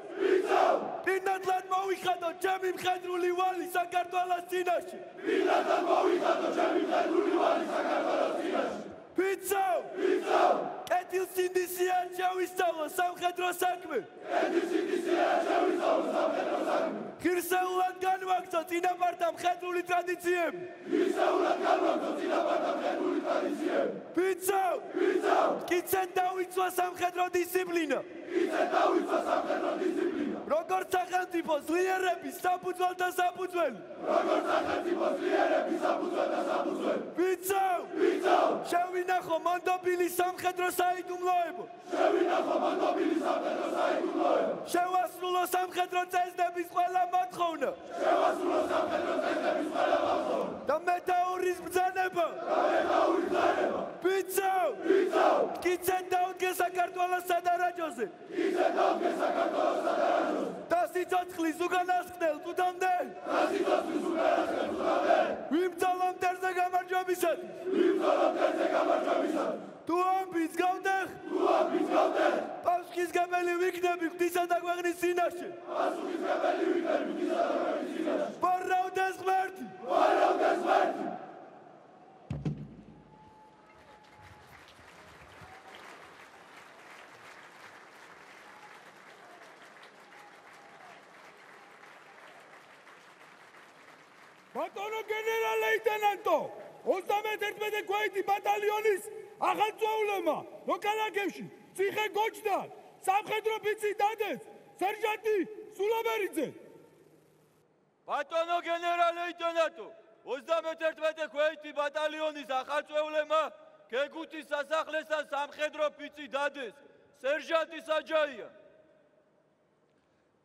პირნათლად მოვიხადო ჩემი მხედრული ვალი საქართველოს წინაშე ბიცავ კეთილსინდისი არ შევისწავლო სამხედრო საქმე ღირსეულად განვაგრძო წინაპართა მხედრული ტრადიციები ბიცავ კიცენ დავიცვა სამხედრო დისციპლინა როგორც სახელმწიფო ძლიერების საფუძველთა საფუძველი ბიცავ შევინახო მონდობილი სამხედრო საიდუმლოებო შევასრულო სამხედრო წესდების ყველა მოთხოვნა და მეტაურის ბრძანება ბიცავ კიცენ დაუდგე საქართველოს სადარაჯოზე და სიცოცხლის უკანასკნელ თუთამდე ვიმძალო მტერზე გამარჯვებისათვის თუ ამბიც გავდეხ პასუხისმგებელი ვიქნები ღვთისა და ქვეყნის წინაშე ვარავდეს ღმერთი ბატონო გენერალ-ლეიტენანტო 31 გვერდი ბატალიონის ახალწვეულებმა მოქალაქეში ციხე გოჩდა სამხედრო ფიცის დადეს სერჟანტი სულაბერიძე ბატონო გენერალ-ლეიტენანტო 31 ქვეითი ბატალიონის ახალწეულებმა გეგუთის სასახლესთან სამხედრო ფიცი დადეს. სერჟანტი საჯაია.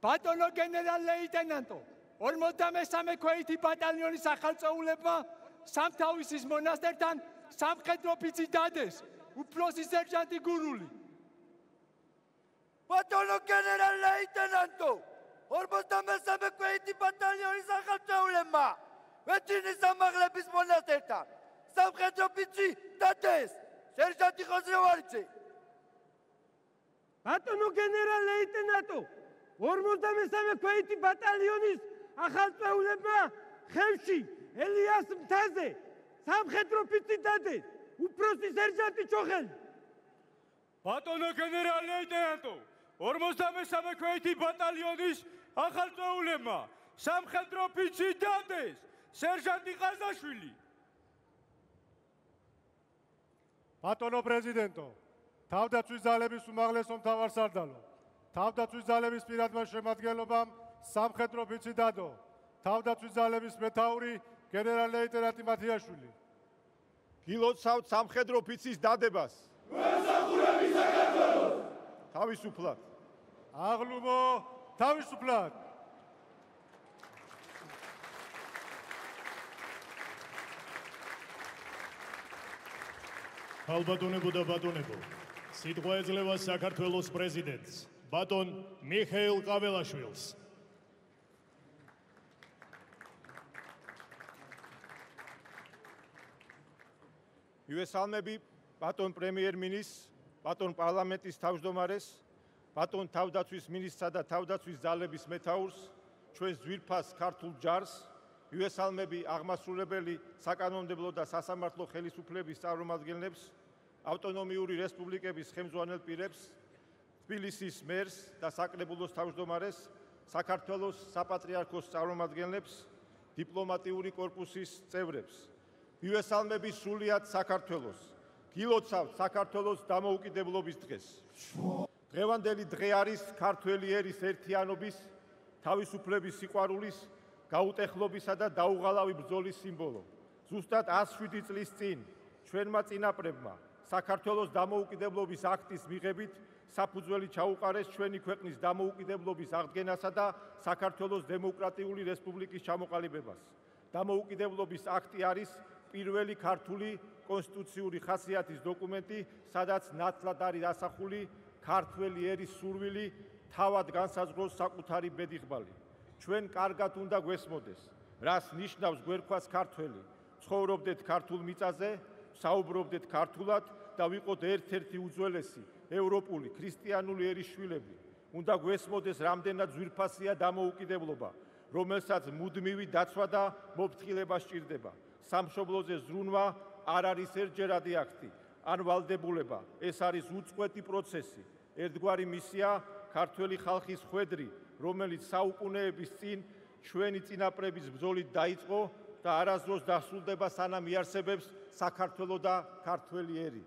ბატონო გენერალ ლეიტენანტო, 53 ქვეითი ბატალიონის ახალწეულებმა სამთავისის მონასტერთან სამხედრო ფიცი დადეს. უფროსი სერჟანტი გურული. ბატონო გენერალ ლეიტენანტო, 53 ქვეითი ბატალიონის ახალწეულებმა ვეჩინის სამაღლების მონასტერთან სამხედრო ფიცი დადეს. სერჟანტი ხოზრევარიძე. ბატონო გენერალ ლეიტენანტო, 53 ქვეითი ბატალიონის ახალწეულებმა ხევში ელიას მთაზე სამხედრო ფიცი დადეს. უფროსი სერჟანტი ჩოხელი. ბატონო გენერალ ლეიტენანტო, 53 ქვეითი ბატალიონის ახალწეულებმა სამხედრო ფიცი დადეს. სერჟანტი ყაზაშვილი. ბატონო პრეზიდენტო, თავდაცვის ძალების უმაღლესო მთავარსარდალო, თავდაცვის ძალების პირადმა შემადგენლობამ სამხედრო ფიცი დადო. თავდაცვის ძალების მეთაური გენერალ ლეიტენანტი მათიაშვილი. გილოცავთ სამხედრო ფიცის დადებას. ვესახურები საქართველოს. თავისუფლად. აღლუმო თავისუფლად. ხალბატონებო და ბატონებო, სიტყვა ეძლევა საქართველოს პრეზიდენტს, ბატონ მიხეილ ყაველაშვილს. მივესალმები ბატონ პრემიერ-მინისტრს, ბატონ პარლამენტის თავმჯდომარეს, ბატონ თავდაცვის მინისტრსა და თავდაცვის ძალების მეთაურს, ჩვენს ძვირფას ქართულ ჯარს, მივესალმები აღმასრულებელი საკანონმდებლო და სასამართლო ხელისუფლების წარმომადგენლებს, ავტონომიური რესპუბლიკების ხელმძღვანელ პირებს, თბილისის მერს და საკრებულოს თავმჯდომარეს, საქართველოს საპატრიარქოს წარმომადგენლებს, დიპლომატიური კორპუსის წევრებს. მივესალმები სრულიად საქართველოს. გილოცავთ საქართველოს დამოუკიდებლობის დღეს. დღევანდელი დღე არის ქართველი ერის ერთიანობის, თავისუფლების სიყვარულის, გაუტეხლობისა და დაუღალავი ბრძოლის სიმბოლო. ზუსტად 107 წლის წინ ჩვენმა წინაპრებმა საქართველოს დამოუკიდებლობის აქტის მიღებით საფუძველი ჩაუყარეს ჩვენი ქვეყნის დამოუკიდებლობის აღდგენასა და საქართველოს დემოკრატიული რესპუბლიკის ჩამოყალიბებას. დამოუკიდებლობის აქტი არის პირველი ქართული კონსტიტუციური ხასიათის დოკუმენტი, სადაც ნათლად არის ასახული ქართველი ერის სურვილი თავად განსაზღვროს საკუთარი ბედიღბალი. ჩვენ კარგად უნდა გვესმოდეს, რას ნიშნავს გვერქვას ქართველი. ცხოვრობდეთ ქართულ მიწაზე, საუბრობდეთ ქართულად და ვიყოთ ერთ-ერთი უძველესი ევროპული ქრისტიანული ერის შვილები. უნდა გვესმოდეს, რამდენად ძვირფასია დამოუკიდებლობა, რომელსაც მუდმივი დაცვა და მოფრთხილება სჭირდება. სამშობლოზე ზრუნვა არ არის ერთჯერადი აქტი, ან ვალდებულება, ეს არის უწყვეტი პროცესი. ერთგვარი მისია ქართველი ხალხის ხვედრი, რომელიც საუკუნეების წინ ჩვენი წინაპრების ბრძოლით დაიწყო და არასდროს დასრულდება, სანამ იარსებებს საქართველო და ქართველი ერი.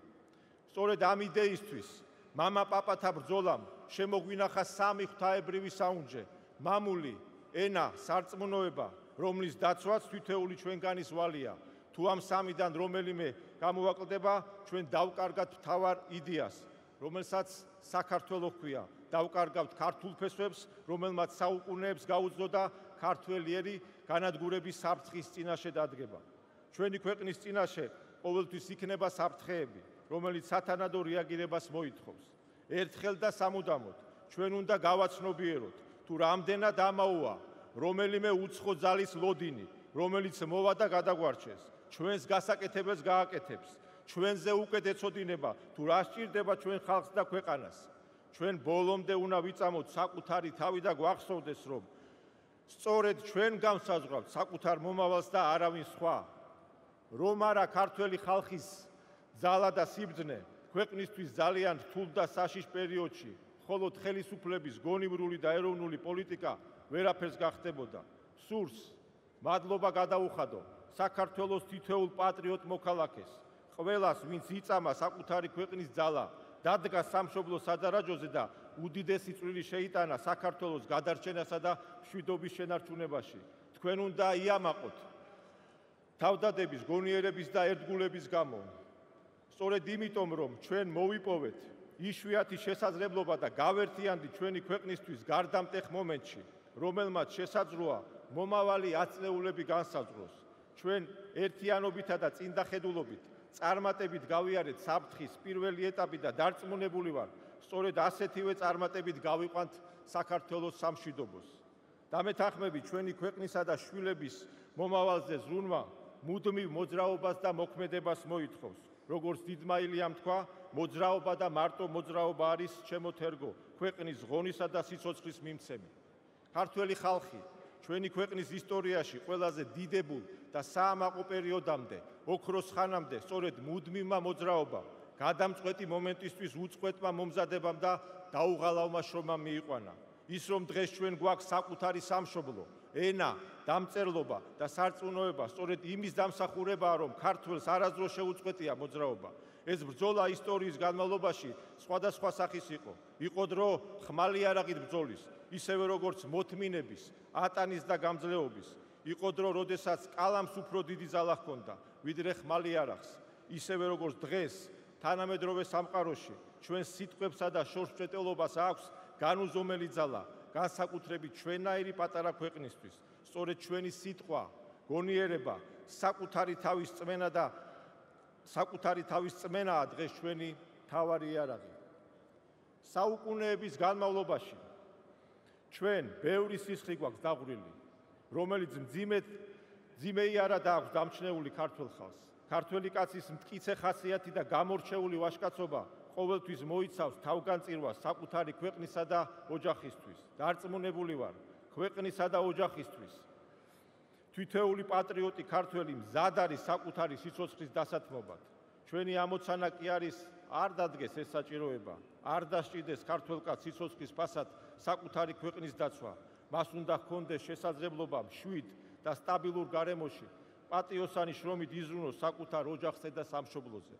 სწორედ ამ იდეისთვის მამა-პაპათა ბრძოლამ შემოგვინახა სამი ღვთაებრივი საუნჯე: მამული, ენა, სარწმუნოება, რომლის დაცვაც თითოეული ჩვენგანის ვალია. თუ ამ სამიდან რომელიმე გამოვაკლდება, ჩვენ დავკარგავთ მთავარ იდეას, რომელსაც საქართველო ჰქვია. დავკარგავთ ქართულ ფესვებს, რომელმაც საუკუნეებს გაუძლო და ქართველი ერი განადგურების საფრთხის წინაშე დადგება. ჩვენი ქვეყნის წინაშე ყოველთვის იქნება საფრთხეები, რომელიც სათანადო რეაგირებას მოითხოვს. ერთხელ და სამუდამოდ ჩვენ უნდა გავაცნობიეროთ, თუ რამდენად ამაოა რომელიმე უცხო ძალის ლოდინი, რომელიც მოვა და გადაგვარჩენს, ჩვენს გასაკეთებელს გააკეთებს, ჩვენზე უკეთ ეცოდინება, თუ რა სჭირდება ჩვენ ხალხს და ქვეყანას. ჩვენ ბოლომდე უნდა ვიწამოთ საკუთარი თავი და გვახსოვდეს, რომ სწორედ ჩვენ განსაზღვრავთ საკუთარ მომავალს და არავინ სხვა. რომ არა ქართველი ხალხის ძალა და სიბრძნე ქვეყნისთვის ძალიან რთულ და საშიშ პერიოდში, მხოლოდ ხელისუფლების გონივრული და ეროვნული პოლიტიკა ვერაფერს გახდებოდა. სურს მადლობა გადაუხადო საქართველოს თითოეულ პატრიოტ მოქალაქეს, ყველას, ვინც იწამა საკუთარი ქვეყნის ძალა, დადგა სამშობლო სადარაჯოზე და უდიდესი წვლილი შეიტანა საქართველოს გადარჩენასა და მშვიდობის შენარჩუნებაში. თქვენ უნდა იამაყოთ თავდადების, გონიერების და ერთგულების გამო. სწორედ იმიტომ, რომ ჩვენ მოვიპოვეთ იშვიათი შესაძლებლობა და გავერთიანდი ჩვენი ქვეყნისთვის გარდამტეხ მომენტში, რომელმაც შესაძლოა მომავალი ათწლეულები განსაზღვროს. ჩვენ ერთიანობითა და წინდახედულობით წარმატებით გავიარეთ საფრთხის პირველი ეტაპი და დარწმუნებული ვარ, სწორედ ასეთივე წარმატებით გავიყვანთ საქართველოს სამშვიდობოს. დამეთანხმებით ჩვენი ქვეყნისა და შვილების მომავალზე ზრუნვა მუდმივ მოძრაობას და მოქმედებას მოითხოვს. როგორც დიდმა ილიამ თქვა, მოძრაობა და მარტო მოძრაობა არის შემოთერგო ქვეყნის ღონისა და სიცოცხლის მიმცემი. ქართველი ხალხი ჩვენი ქვეყნის ისტორიაში ყველაზე დიდებულ და საამაყო პერიოდამდე, ოქროს ხანამდე, სწორედ მუდმივმა მოძრაობამ, გადამწყვეტი მომენტისთვის უწყვეტმა მომზადებამ და დაუღალავმა შრომამ მიიყვანა. ის რომ დღეს ჩვენ გვაქვს საკუთარი სამშობლო, ენა, დამწერლობა და სარწმუნოება, სწორედ იმის დამსახურებაა, რომ ქართველს არასდროს შეუწყვეტია მოძრაობა. ეს ბრძოლა ისტორიის განმავლობაში სხვადასხვა სახის იყო. იყო დრო ხმალი იარაღით ბრძოლის, ისევე როგორც მოთმინების, ატანის და გამძლეობის. იყო დრო, როდესაც კალამს უფრო დიდი ძალა ჰქონდა, ვიდრე ხმალი იარაღს. ისევე როგორც დღეს, თანამედროვე სამყაროში, ჩვენ სიტყვებსა და შორსჭრეტელობას აქვს განუზომელი ძალა, განსაკუთრებით ჩვენაირი პატარა ქვეყნისთვის. სწორედ ჩვენი სიტყვა, გონიერება, საკუთარი თავის წმენაა დღეს ჩვენი მთავარი იარაღი. საუკუნეების განმავლობაში ჩვენ ბევრი სისხლი გვაქვს დაღვრილი, რომელიც მძიმე იარაღი აქვს დამჩნეული ქართველ ხალხს. ქართველი კაცის მტკიცე ხასიათი და გამორჩეული ვაჟკაცობა ყოველთვის მოიცავს თავგანწირვას საკუთარი ქვეყნისა და ოჯახისთვის. დარწმუნებული ვარ, ქვეყნისა და ოჯახისთვის თითოეული პატრიოტი ქართველი მზად არის საკუთარი სიცოცხლის დასათმობად. ჩვენი ამოცანა კი არის, არ დადგეს ეს საჭიროება, არ დასჭირდეს ქართველ კაცს სიცოცხლის ფასად საკუთარი ქვეყნის დაცვა. მას უნდა ჰქონდეს შესაძლებლობა მშვიდ და სტაბილურ გარემოში პატიოსანი შრომით იზრუნოს საკუთარ ოჯახზე და სამშობლოზე.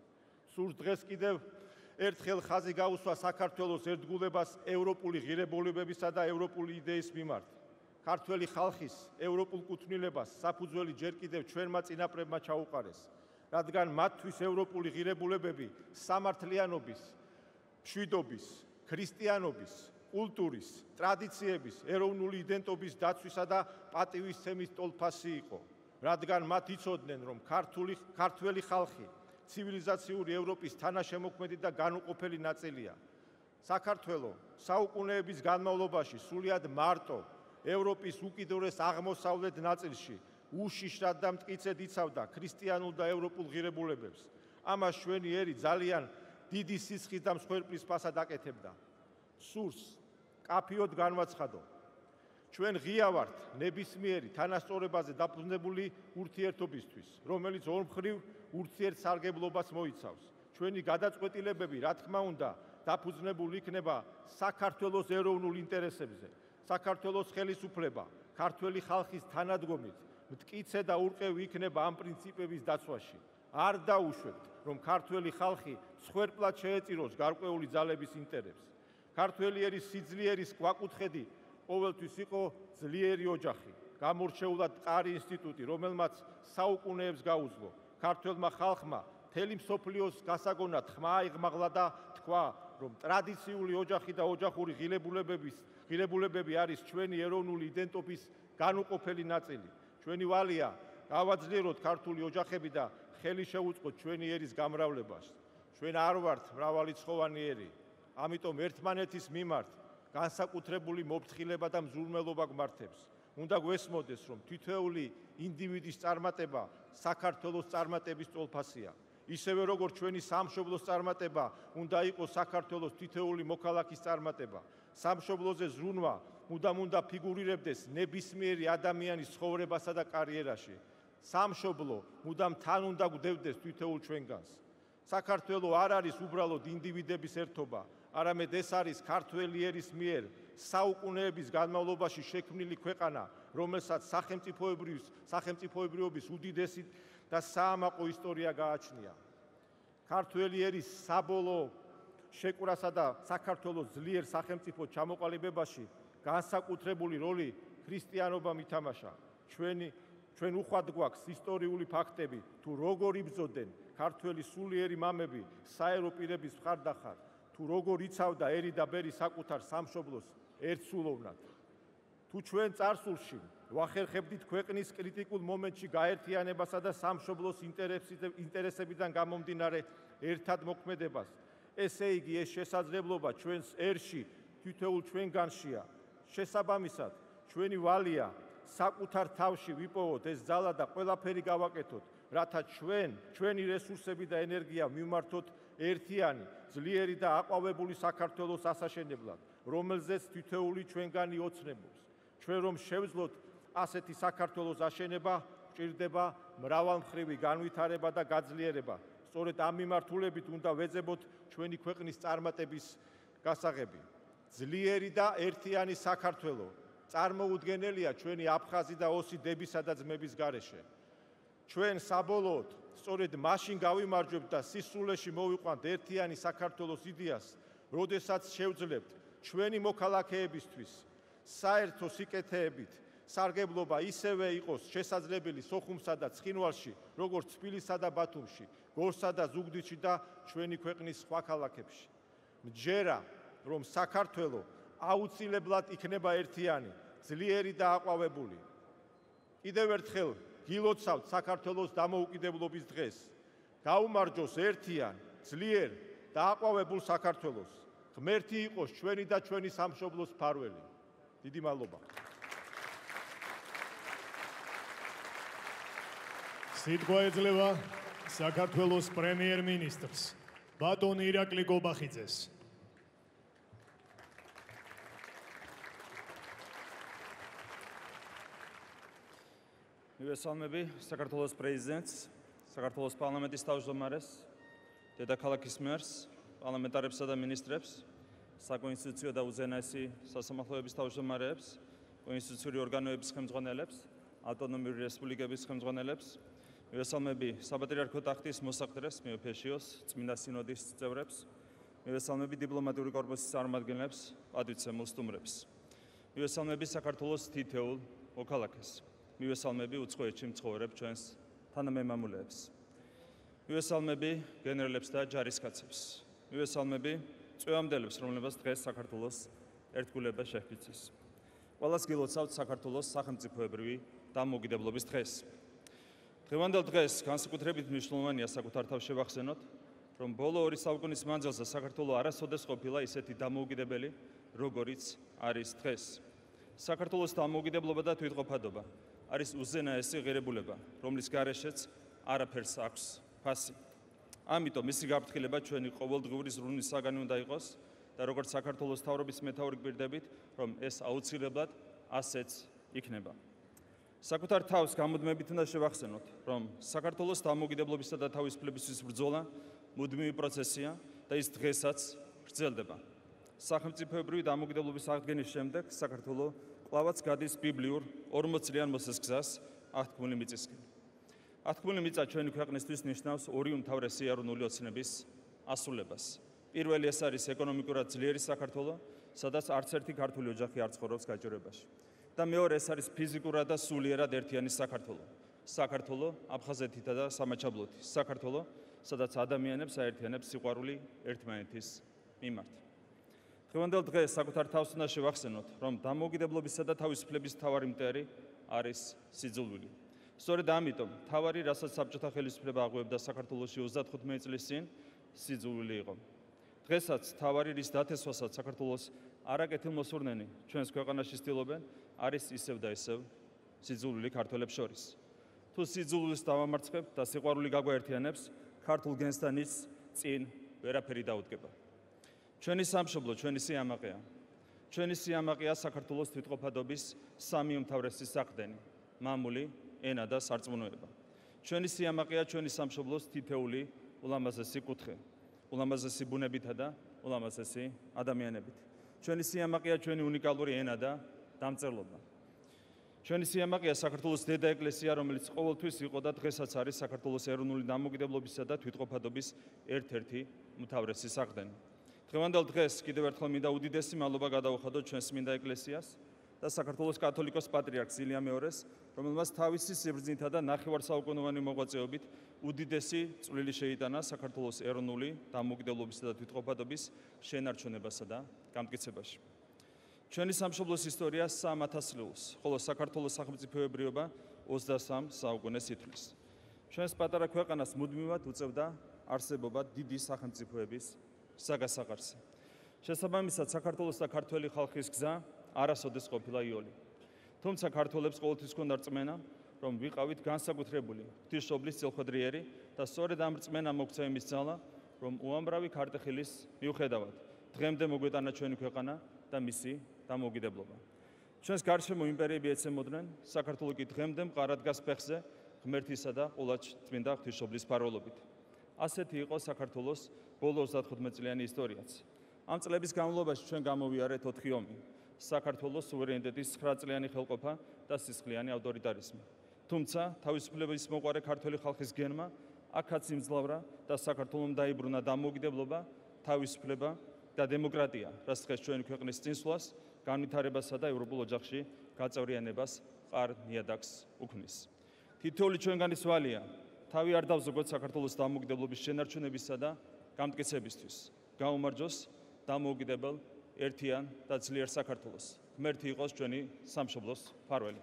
სურს დღეს კიდევ ერთხელ ხაზი გაუსვა საქართველოს ერთგულებას ევროპული ღირებულებებისა და ევროპული იდეის მიმართ. ქართველი ხალხის ევროპულ კუთვნილებას საფუძველი ჯერ კიდევ ჩვენმა წინაპრებმა ჩაუყარეს, რადგან მათთვის ევროპული ღირებულებები სამართლიანობის, მშვიდობის, ქრისტიანობის, კულტურის, ტრადიციების, ეროვნული იდენტობის დაცვისა და პატივისცემის ტოლფასი იყო, რადგან მათ იცოდნენ, რომ ქართველი ხალხი ცივილიზაციური ევროპის თანაშემოქმედი და განუყოფელი ნაწილია. საქართველო საუკუნეების განმავლობაში სრულიად მარტო ევროპის უკიდურეს აღმოსავლეთ ნაწილში უშიშრად და მტკიცედ იცავდა ქრისტიანულ და ევროპულ ღირებულებებს. ამას ჩვენი ერი ძალიან დიდი სისხლის და მსხვერპლის ფასად აკეთებდა. სურს კაფიოდ განვაცხადო, ჩვენ ღია ვართ ნებისმიერი თანასწორებაზე დაფუძნებული ურთიერთობისთვის, რომელიც ორმხრივ ურთიერთსარგებლობას მოიცავს. ჩვენი გადაწყვეტილებები, რა თქმა უნდა, დაფუძნებული იქნება საქართველოს ეროვნულ ინტერესებზე, საქართველოს ხელისუფლება, ქართველი ხალხის თანადგომით, მტკიცე და ურყევი იქნება ამ პრინციპების დაცვაში. არ დაუშვებთ, რომ ქართველი ხალხი მსხვერპლად შეეწიროს გარკვეული ძალების ინტერესს. ქართველი ერის სიძლიერის გვაკუთხედი ყოველთვის იყო ძლიერი ოჯახი, გამორჩეულად მყარი ინსტიტუტი, რომელმაც საუკუნეებს გაუძლო. ქართველმა ხალხმა მთელი მსოფლიოს გასაგონად ხმა აიღმაღლა და თქვა, რომ ტრადიციული ოჯახი და ოჯახური ღირებულებები არის ჩვენი ეროვნული იდენტობის განუყოფელი ნაწილი. ჩვენი ვალია გავაძლიეროთ ქართული ოჯახები და ხელი შევუწყოთ ჩვენი ერის გამრავლებას. ჩვენ არ ვართ მრავალრიცხოვანი ერი, ამიტომ ერთმანეთის მიმართ განსაკუთრებული მოფრთხილება და მზრუნველობა გვმართებს. უნდა გვესმოდეს, რომ თითოეული ინდივიდის წარმატება საქართველოს წარმატების ტოლფასია. ისევე როგორც ჩვენი სამშობლოს წარმატება უნდა იყოს საქართველოს თითოეული მოქალაქის წარმატება. სამშობლოზე ზრუნვა მუდამ უნდა ფიგურირებდეს ნებისმიერი ადამიანის ცხოვრებასა და კარიერაში. სამშობლო მუდამ თან უნდა გვდევდეს თითოეულ ჩვენგანს. საქართველო არ არის უბრალოდ ინდივიდების ერთობა, არამედ ეს არის ქართველი ერის მიერ საუკუნეების განმავლობაში შექმნილი ქვეყანა, რომელსაც სახელმწიფოებრიობის უდიდესი და საამაყო ისტორია გააჩნია. ქართველი ერის საბოლოო შეკვრასა და საქართველოს ძლიერ სახელმწიფო ჩამოყალიბებაში განსაკუთრებული როლი ქრისტიანობამ ითამაშა. ჩვენი ჩვენ უხვად გვაქვს ისტორიული ფაქტები, თუ როგორ იბრძოდნენ ქართველი სულიერი მამები საერო პირების მხარდახარ, თუ როგორ იცავდა ერი და ბერი საკუთარ სამშობლოს ერთსულოვნად. თუ ჩვენ წარსულში ვახერხებდით ქვეყნის კრიტიკულ მომენტში გაერთიანებასა და სამშობლოს ინტერესებიდან გამომდინარე ერთად მოქმედებას, ესე იგი ეს შესაძლებლობა ჩვენს ერში თითოეულ ჩვენგანშია. შესაბამისად, ჩვენი ვალია საკუთარ თავში ვიპოვოთ ეს ძალა და ყველაფერი გავაკეთოთ, რათა ჩვენი რესურსები და ენერგია მივმართოთ ერთიანი, ძლიერი და აყვავებული საქართველოს ასაშენებლად, რომელზეც თითოეული ჩვენგანი ოცნებობს. ჩვენ რომ შევძლოთ ასეთი საქართველოს აშენება, გვჭირდება მრავალმხრივი განვითარება და გაძლიერება. სწორედ ამ მიმართულებით უნდა ვეძებოთ ჩვენი ქვეყნის წარმატების გასაღები. ძლიერი და ერთიანი საქართველო წარმოუდგენელია ჩვენი აფხაზი და ოსი დებისა და ძმების გარეშე. ჩვენ საბოლოოდ სწორედ მაშინ გავიმარჯვებთ და სისრულეში მოვიყვანთ ერთიანი საქართველოს იდეას, როდესაც შევძლებთ ჩვენი მოქალაქეებისთვის საერთო სიკეთეებით სარგებლობა ისევე იყოს შესაძლებელი სოხუმსა და ცხინვალში, როგორც თბილისსა და ბათუმში, გორსა და ზუგდიდში და ჩვენი ქვეყნის სხვა ქალაქებში. მჯერა, რომ საქართველო აუცილებლად იქნება ერთიანი, ძლიერი და აყვავებული. კიდევ ერთხელ გილოცავთ საქართველოს დამოუკიდებლობის დღეს. გაუმარჯოს ერთიან, ძლიერ და აყვავებულ საქართველოს. ღმერთი იყოს ჩვენი და ჩვენი სამშობლოს მფარველი. დიდი მადლობა. სიტყვა ეძლევა საქართველოს პრემიერ-მინისტრს ბატონ ირაკლი გობახიძეს. მივესალმები საქართველოს პრეზიდენტს, საქართველოს პარლამენტის თავმჯდომარეს, დედაქალაქის მერს, პარლამენტარებსა და მინისტრებს, საკონსტიტუციო და უზენაესი სასამართლოების თავმჯდომარეებს, კონსტიტუციური ორგანოების ხელმძღვანელებს, ავტონომიური რესპუბლიკების ხელმძღვანელებს, მივესალმები საპატრიარქო ტახტის მოსახდრეს, მეოფეშიოს, წმინდა სინოდის წევრებს, მივესალმები დიპლომატიური კორპუსის წარმომადგენლებს, პატივცემულ სტუმრებს. მივესალმები საქართველოს თითოეულ მოქალაქეს. მივესალმები უცხოეთში მცხოვრებ ჩვენს თანამემამულეებს. მივესალმები გენერლებს და ჯარისკაცებს. მივესალმები წვევამდელებს, რომლებსაც დღეს საქართველოს ერთგულება შეჰფიცეს. ყველას გილოცავთ საქართველოს სახელმწიფოებრივი დამოუკიდებლობის დღეს. დღევანდელ დღეს განსაკუთრებით მნიშვნელოვანია საკუთარ თავს შევახსენოთ, რომ ბოლო 2 საუკუნის მანძილზე საქართველო არასოდეს ყოფილა ისეთი დამოუკიდებელი, როგორიც არის დღეს. საქართველოს დამოუკიდებლობა და თვითყოფადობა არის უზენაესი ღირებულება, რომლის გარეშეც არაფერს აქვს ფასი. ამიტომ მისი გაფრთხილება ჩვენი ყოველდღიური ზრუნვის საგანი უნდა იყოს და როგორც საქართველოს მთავრობის მეთაური გვირდებით, რომ ეს აუცილებლად ასეც იქნება. საკუთარ თავს გამუდმებით უნდა შევახსენოთ, რომ საქართველოს დამოუკიდებლობისა და თავისუფლებისთვის ბრძოლა მუდმივი პროცესია და ის დღესაც გრძელდება. სახელმწიფოებრივი დამოუკიდებლობის აღდგენის შემდეგ საქართველო კვლავაც გადის ბიბლიურ 40 წლიან მოსაზგზას აღთქმული მიწისკენ. აღთქმული მიწა ჩვენი ქვეყნისთვის ნიშნავს ორი უმთავრესი ეროვნული ოცნების ასრულებას. პირველი ეს არის ეკონომიკურად ძლიერი საქართველო, სადაც არც ერთი ქართული ოჯახი არ ცხოვრობს გაჭირვებაში. და მეორე ეს არის ფიზიკურად და სულიერად ერთიანი საქართველო. საქართველო აფხაზეთითა და სამაჩაბლოთი. საქართველო, სადაც ადამიანებს აერთიანებს სიყვარული ერთმანეთის მიმართ. დღევანდელ დღეს საკუთარ თავს უნდა შევახსენოთ, რომ დამოუკიდებლობისა და თავისუფლების მთავარი მტერი არის სიძულვილი. სწორედ ამიტომ მთავარი, რასაც საბჭოთა ხელისუფლება აღღვევდა საქართველოში 35 წლის წინ, სიძულვილი იყო. დღესაც მთავარი, რის დათესვასაც საქართველოს არაკეთილმოსურნენი ჩვენს ქვეყანაში ცდილობენ, არის ისევ და ისევ სიძულვილი ქართველებს შორის. თუ სიძულვილს დავამარცხებთ და სიყვარული გაგვაერთიანებს, ქართულ გენსთან ის წინ ვერაფერი დაუდგება. ჩვენი სამშობლო, ჩვენი სიამაყეა. ჩვენი სიამაყეა საქართველოს თვითყოფადობის სამი უმთავრესი საყრდენი: მამული, ენა და სარწმუნოება. ჩვენი სიამაყეა ჩვენი სამშობლოს თითოეული ულამაზესი კუთხე, ულამაზესი ბუნებითა და ულამაზესი ადამიანებით. ჩვენი სიამაყეა ჩვენი უნიკალური ენა და დამწერლობა. ჩვენი სიამაყეა საქართველოს დედა ეკლესია, რომელიც ყოველთვის იყო და დღესაც არის საქართველოს ეროვნული დამოუკიდებლობისა და თვითყოფადობის ერთ-ერთი უმთავრესი საყრდენი. დღევანდელ დღეს კიდევ ერთხელ მინდა უდიდესი მადლობა გადავუხადოთ ჩვენს წმინდა ეკლესიას და საქართველოს კათოლიკოს პატრიარქს ილია მეორეს, რომელმაც თავისი სიბრძნითა და ნახევარსაუკუნოვანი მოღვაწეობით უდიდესი წვლილი შეიტანა საქართველოს ეროვნული დამოუკიდებლობისა და თვითყოფადობის შენარჩუნებასა და გამტკიცებაში. ჩვენი სამშობლოს ისტორია 300 წელს, ხოლო საქართველოს სახელმწიფოებრიობა 23 საუკუნეს ითვლის. ჩვენს პატარა ქვეყანას მუდმივად უწევდა არსებობა დიდი სახელმწიფოების საგასაღარსი. შესაბამისად, საქართველოს და ქართველი ხალხის გზა არასოდეს ყოფილა იოლი. თუმცა ქართველებს ყოველთვის ჰქონდა რწმენა, რომ ვიყავით განსაკუთრებული ღვთისმშობლის წილხვედრიერი და სწორედ ამ რწმენამ მოგვცა იმის ძალა, რომ უამრავი ქარტეხილის მიუხედავად დღემდე მოგვეტანა ჩვენი ქვეყანა და მისი დამოუკიდებლობა. ჩვენს გარშემო იმპერიები ეცემოდნენ, საქართველო კი დღემდე მყარად დგას ფეხზე ღმერთისა და ყოლაჩწმინდა ღვთისმშობლის ფარველობით. ასეთი იყო საქართველოს ბოლო 35-წლიანი ისტორიაც. ამ წლების განმავლობაში ჩვენ გამოვიარეთ 4 ომი. საქართველოს სუვერენიტეტის 9-წლიანი ხელყოფა და სისხლიანი ავტორიტარიზმი. თუმცა თავისუფლების მოყვარე ქართველი ხალხის გენმა აქაც იმძლავრა და საქართველომ დაიბრუნა დამოუკიდებლობა, თავისუფლება და დემოკრატია, რაც დღეს ჩვენი ქვეყნის წინსვლას, განვითარებასა და ევროპულ ოჯახში გაწევრიანებას ყარ ნიადაგს უქმნის. თითოეული ჩვენგანის ვალია თავი არ დავზოგოთ საქართველოს დამოუკიდებლობის შენარჩუნებისა და გამტკიცებისთვის. გაუმარჯოს დამოუკიდებელ, ერთიან და ძლიერ საქართველოს. ღმერთი იყოს ჩვენი სამშობლოს მფარველი.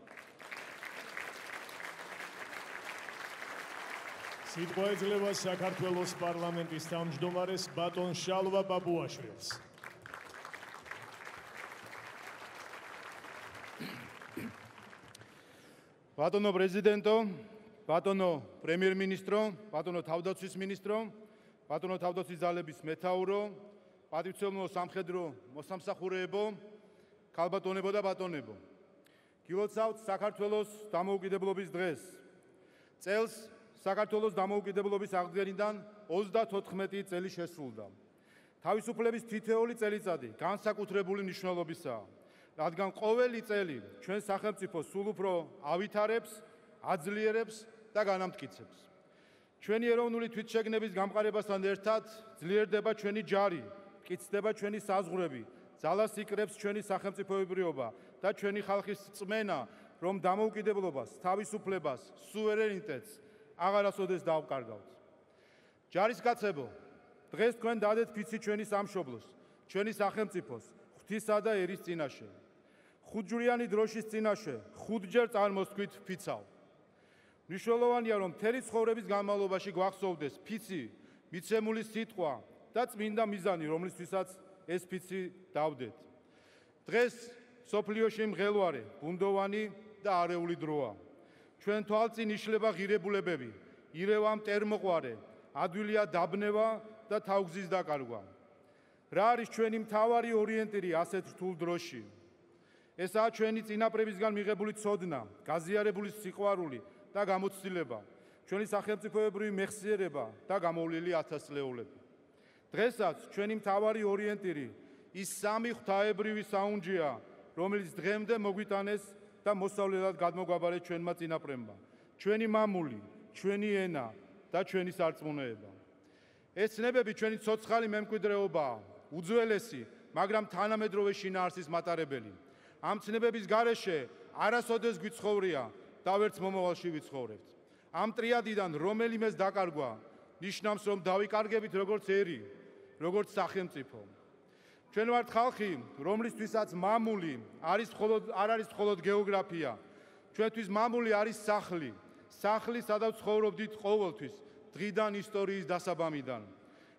სიტყვა ეძლევა საქართველოს პარლამენტის თავმჯდომარეს ბატონ შალვა ბაბუაშვილს. ბატონო პრეზიდენტო, ბატონო პრემიერ-მინისტრო, ბატონო თავდაცვის მინისტრო, ბატონო თავდაცვის ძალების მეთაურო, პატივცემულო სამხედრო მოსამსახურეებო, ქალბატონებო და ბატონებო. გილოცავთ საქართველოს დამოუკიდებლობის დღეს. წელს საქართველოს დამოუკიდებლობის აღდგენიდან 34 წელი შესრულდა. თავისუფლების თითოეული წელიწადი განსაკუთრებული მნიშვნელობისაა, რადგან ყოველი წელი ჩვენ სახელმწიფოს სულ უფრო ავითარებს, აძლიერებს და განამტკიცებს. ჩვენი ეროვნული თვითშეგნების გამყარებასთან ერთად ძლიერდება ჩვენი ჯარი, მტკიცდება ჩვენი საზღვრები, ძალას იკრებს ჩვენი სახელმწიფოებრიობა და ჩვენი ხალხის რწმენა, რომ დამოუკიდებლობას, თავისუფლებას, სუვერენიტეტს აღარასოდეს დავკარგავთ. ჯარისკაცებო, დღეს თქვენ დადეთ ფიცი ჩვენი სამშობლოს, ჩვენი სახელმწიფოს, ღვთისა და ერის წინაშე. ხუთჯვრიანი დროშის წინაშე, 5ჯერ წარმოსთქვით ფიცავ. მნიშვნელოვანია, რომ მთელი ცხოვრების განმავლობაში გვახსოვდეს ფიცი, მიცემული სიტყვა და წმინდა მიზანი, რომლისთვისაც ეს ფიცი დავდეთ. დღეს სოფლიოში მღელვარე, ბუნდოვანი და არეული დროა. ჩვენ თვალწინ იშლება ღირებულებები, ირევა მტერმოყვარე, ადვილია დაბნევა და თავგზის დაკარგვა. რა არის ჩვენი მთავარი ორიენტირი ასეთ რთულ დროში? ესაა ჩვენი წინაპრებისგან მიღებული ცოდნა, გაზიარებული სიყვარული და გამოცდილება, ჩვენი სახელმწიფოებრივი მეხსიერება და გამოვლილი ათასწლეულები. დღესაც ჩვენი მთავარი ორიენტირი ის სამი ღვთაებრივი საუნჯეა, რომელიც დღემდე მოგვიტანეს და მოსავლელად გადმოგვაბარეს ჩვენმა წინაპრებმა. ჩვენი მამული, ჩვენი ენა და ჩვენი სარწმუნოება. ეს ცნებები ჩვენი ცოცხალი მემკვიდრეობაა, უძველესი, მაგრამ თანამედროვე შინაარსის მატარებელი. ამ ცნებების გარეშე არასოდეს გვიცხოვრია და ვერც მომავალში ვიცხოვრებთ. ამ ტრიადიდან რომელიმეს დაკარგვა ნიშნავს, რომ დავიკარგებით როგორც ერი, როგორც სახელმწიფო. ჩვენ ვართ ხალხი, რომლისთვისაც მამული არ არის მხოლოდ გეოგრაფია. ჩვენთვის მამული არის სახლი, სახლი, სადაც ცხოვრობდით ყოველთვის, დღიდან ისტორიის დასაბამიდან.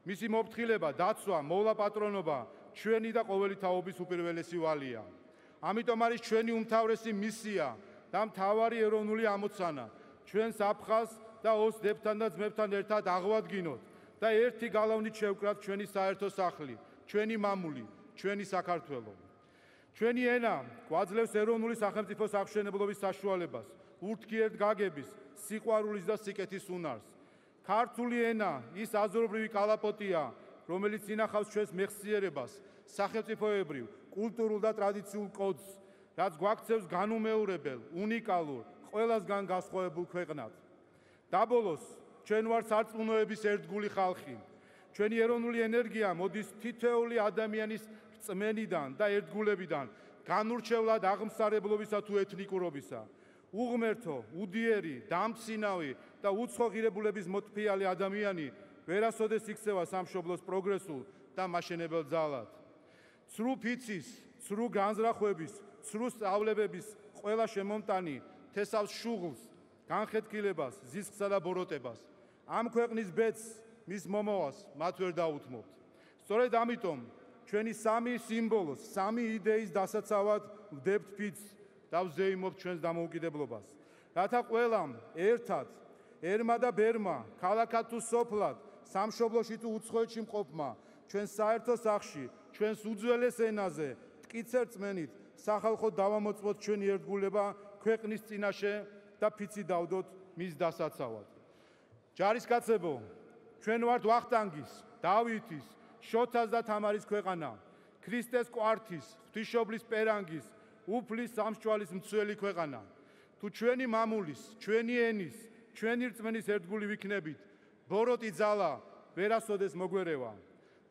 მისი მოფრთხილება, დაცვა, მოვლა პატრონობა ჩვენი და ყოველი თაობის უპირველესი ვალია. ამიტომ არის ჩვენი უმთავრესი მისია და მთავარი ეროვნული ამოცანა ჩვენს აფხაზს და ოს დებთან და ძმებთან ერთად აღვადგინოთ და ერთი გალავნით შევკრათ ჩვენი საერთო სახლი, ჩვენი მამული, ჩვენი საქართველო. ჩვენი ენა გვაძლევს ეროვნული სახელმწიფოს აღმშენებლობის საშუალებას, ურთიერთგაგების, სიყვარულის და სიკეთის უნარს. ქართული ენა ის აზრობრივი კალაპოტია, რომელიც ინახავს ჩვენს მეხსიერებას, სახელმწიფოებრივ, კულტურულ და ტრადიციულ კოდს, რაც გვაქცევს განუმეორებელ, უნიკალურ, ყველასგან განსხვავებულ ქვეყნად. დაბოლოს, ჩვენ ვართ სარწმუნოების ერთგული ხალხი. ჩვენი ეროვნული ენერგია მოდის თითოეული ადამიანის რწმენიდან და ერთგულებიდან, განურჩევლად აღმსარებლობისა თუ ეთნიკურობისა. უღმერთო, უდიერი, დამცინავი და უცხო ღირებულების მოტფიალი ადამიანი ვერასოდეს იქცევა სამშობლოს პროგრესულ და მაშენებელ ძალად. ცრუ ფიცის, ცრუ განზრახვების, ცრუ სწავლებების ყველა შემომტანი თესავს შუღლს, განხეთქილებას, ზისხსა და ბოროტებას. ამ ქვეყნის ბედს, მის მომავალს მათ ვერ დაუთმობთ. სწორედ ამიტომ ჩვენი სამი სიმბოლოს, სამი იდეის დასაცავად ვდებთ ფიცს და ვზეიმობთ ჩვენს დამოუკიდებლობას. რათა ყველამ ერთად, ერმა და ბერმა, ქალაქად თუ სოფლად, სამშობლოში თუ უცხოეთში მყოფმა, ჩვენ საერთო სახში, ჩვენს უძველეს ენაზე, მტკიცე რწმენით, სახალხო დავამოწმოთ ჩვენი ერთგულება ქვეყნის წინაშე და ფიცი დავდოთ მის დასაცავად. ჯარისკაცებო, ჩვენ ვართ ვახტანგის, დავითის, შოთას და თამარის ქვეყანა, ქრისტეს კვართის, ღვთისმშობლის პერანგის, უფლის სამსჯვალის მცველი ქვეყანა. თუ ჩვენი მამულის, ჩვენი ენის, ჩვენი რწმენის ერთგული ვიქნებით, ბოროტი ძალა ვერასოდეს მოგვერევა.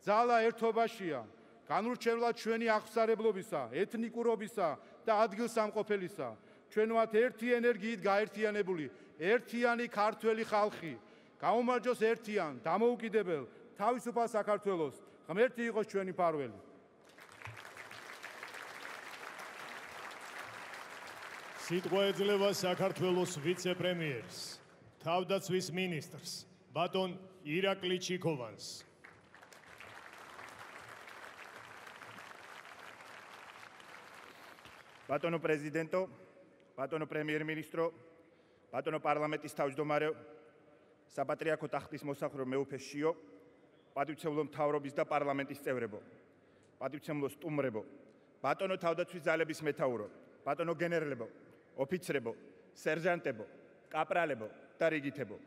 ძალა ერთობაშია, განურჩევლად ჩვენი აღსარებლობისა, ეთნიკურობისა და ადგილსამყოფელისა. ჩვენ ვართ ერთი ენერგიით გაერთიანებული, ერთიანი ქართველი ხალხი. გაუმარჯოს ერთიან, დამოუკიდებელ, თავისუფალ საქართველოს. ღმერთი იყოს ჩვენი მფარველი. სიტყვა ეძლევა საქართველოს ვიცე-პრემიერს, თავდაცვის მინისტრს, ბატონ ირაკლი ჩიქოვანს. ბატონო პრეზიდენტო, ბატონო პრემიერ-მინისტრო, ბატონო პარლამენტის თავმჯდომარე, საპატრიარქო ტახტის მოსახლე მეუფე შიო, პატივცემლო მთავრობის და პარლამენტის წევრებო, პატივცემლო სტუმრებო, ბატონო თავდაცვის ძალების მეთაურო, ბატონო გენერლებო, ოფიცრებო, სერჟანტებო, კაპრალებო და რიგითებო.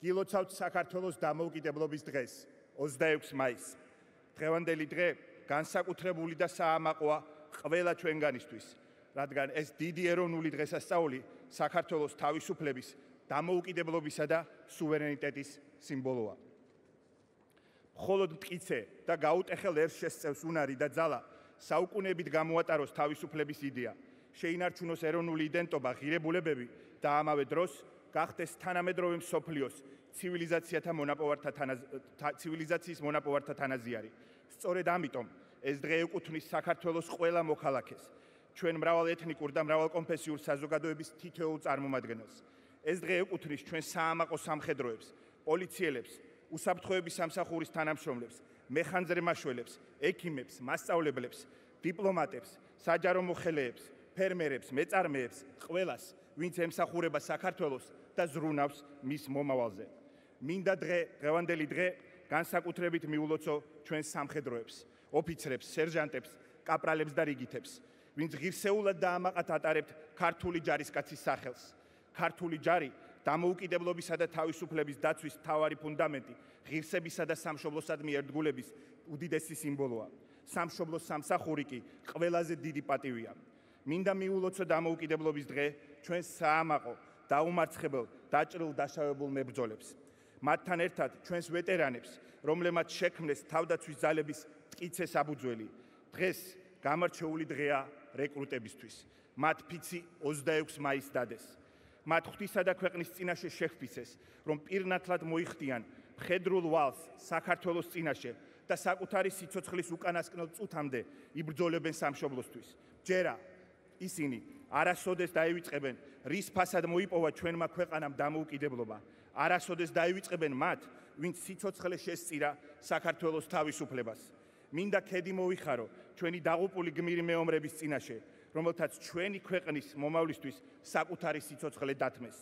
გილოცავთ საქართველოს დამოუკიდებლობის დღეს, 26 მაისს. დღევანდელი დღე განსაკუთრებული და საამაყოა ყველა ჩვენგანისთვის, რადგან ეს დიდი ეროვნული დღესასწაული საქართველოს თავისუფლების, დამოუკიდებლობისა და სუვერენიტეტის სიმბოლოა. მხოლოდ მტკიცე და გაუტეხელ ერს შესწევს უნარი და ძალა საუკუნეებით გამოატაროს თავისუფლების იდეა, შეინარჩუნოს ეროვნული იდენტობა, ღირებულებები და ამავე დროს გახდეს თანამედროვე მსოფლიოს ცივილიზაციის მონაპოვართა თანაზიარი. სწორედ ამიტომ ეს დღე ეკუთვნის საქართველოს ყველა მოქალაქეს, ჩვენ მრავალეთნიკურ და მრავალკონფესიურ საზოგადოების თითოეულ წარმომადგენელს. ეს დღე ეკუთვნის ჩვენ საამაყო სამხედროებს, პოლიციელებს, უსაფრთხოების სამსახურის თანამშრომლებს, მეხანძრე-მაშველებს, ექიმებს, მასწავლებლებს, დიპლომატებს, საჯარო მოხელეებს, ფერმერებს, მეწარმეებს, ყველას, ვინც ემსახურება საქართველოს და ზრუნავს მის მომავალზე. მინდა დღევანდელი დღე განსაკუთრებით მიულოცო ჩვენ სამხედროებს, ოფიცრებს, სერჟანტებს, კაპრალებს და რიგითებს, ვინც ღირსეულად და ამაყად ატარებთ ქართული ჯარისკაცის სახელს. ქართული ჯარი დამოუკიდებლობისა და თავისუფლების დაცვის მთავარი ფუნდამენტი, ღირსებისა და სამშობლოსადმი ერთგულების უდიდესი სიმბოლოა. სამშობლოს სამსახური კი ყველაზე დიდი პატივია. მინდა მიულოცო დამოუკიდებლობის დღე ჩვენ საამაყო, დაუმარცხებელ, დაჭრილ დაშავებულ მებრძოლებს. მათთან ერთად ჩვენს ვეტერანებს, რომლებმაც შექმნეს თავდაცვის ძალების მტკიცე საფუძველი. დღეს გამარჩეული დღეა რეკრუტებისთვის. მათ ფიცი 26 მაისს დადეს. მათ ღვთისა და ქვეყნის წინაშე შეჰფიცეს, რომ პირნათლად მოიხდიან მხედრულ ვალს საქართველოს წინაშე და საკუთარი სიცოცხლის უკანასკნელ წუთამდე იბრძოლებენ სამშობლოსთვის. ჯერა ისინი არასოდეს დაივიწყებენ, რის ფასად მოიპოვა ჩვენმა ქვეყანამ დამოუკიდებლობა. არასოდეს დაივიწყებენ მათ, ვინც სიცოცხლე შესწირა საქართველოს თავისუფლებას. მინდა ქედი მოიხარო ჩვენი დაღუპული გმირი მეომრების წინაშე, რომელთაც ჩვენი ქვეყნის მომავლისთვის საკუთარი სიცოცხლე დათმეს.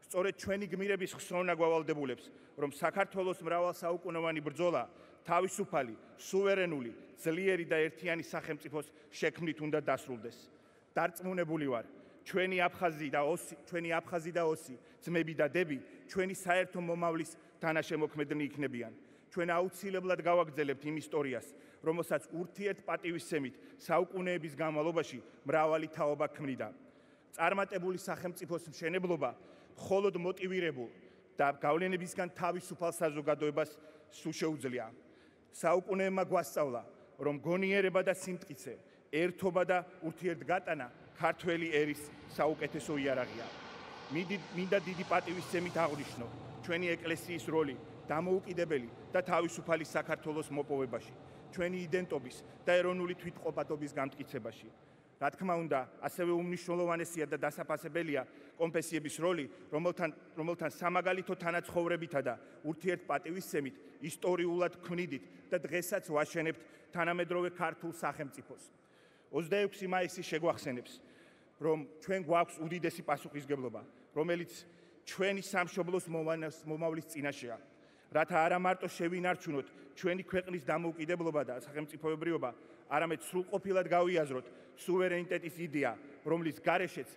სწორედ ჩვენი გმირების ხსოვნა გვავალდებულებს, რომ საქართველოს მრავალსაუკუნოვანი ბრძოლა თავისუფალი, სუვერენული, ძლიერი და ერთიანი სახელმწიფოს შექმნით უნდა დასრულდეს. დარწმუნებული ვარ, ჩვენი აფხაზი და ოსი, ძმები და დები, ჩვენი საერთო მომავლის თანაშემოქმედნი იქნებიან. ჩვენ აუცილებლად გავაგრძელებთ იმ ისტორიას, რომელსაც ურთიერთპატივისცემით საუკუნეების განმავლობაში მრავალი თაობა ქმნიდა. წარმატებული სახელმწიფოს მშენებლობა მხოლოდ მოტივირებულ და გავლენებისგან თავისუფალ საზოგადოებას სულ შეუძლია. საუკუნეებმა გვასწავლა, რომ გონიერება და სიმტკიცე, ერთობა და ურთიერთგატანა ქართველი ერის საუკეთესო იარაღია. მინდა დიდი პატივისცემით აღვნიშნო ჩვენი ეკლესიის როლი დამოუკიდებელი და თავისუფალი საქართველოს მოპოვებაში, ჩვენი იდენტობის და ეროვნული თვითყოფადობის გამტკიცებაში. რა თქმა უნდა, ასევე უმნიშვნელოვანესია და დასაფასებელია კონფესიების როლი, რომელთან სამაგალითო თანაცხოვრებითა და ურთიერთპატივისცემით ისტორიულად ქმნიდით და დღესაც ვაშენებთ თანამედროვე ქართულ სახელმწიფოს. 26 მაისი შეგვახსენებს, რომ ჩვენ გვაქვს უდიდესი პასუხისგებლობა, რომელიც ჩვენი სამშობლოს მომავლის წინაშეა. რათა არა მარტო შევინარჩუნოთ ჩვენი ქვეყნის დამოუკიდებლობა და სახელმწიფოებრიობა, არამედ სრულყოფილად გავიაზროთ სუვერენიტეტის იდეა, რომლის გარეშეც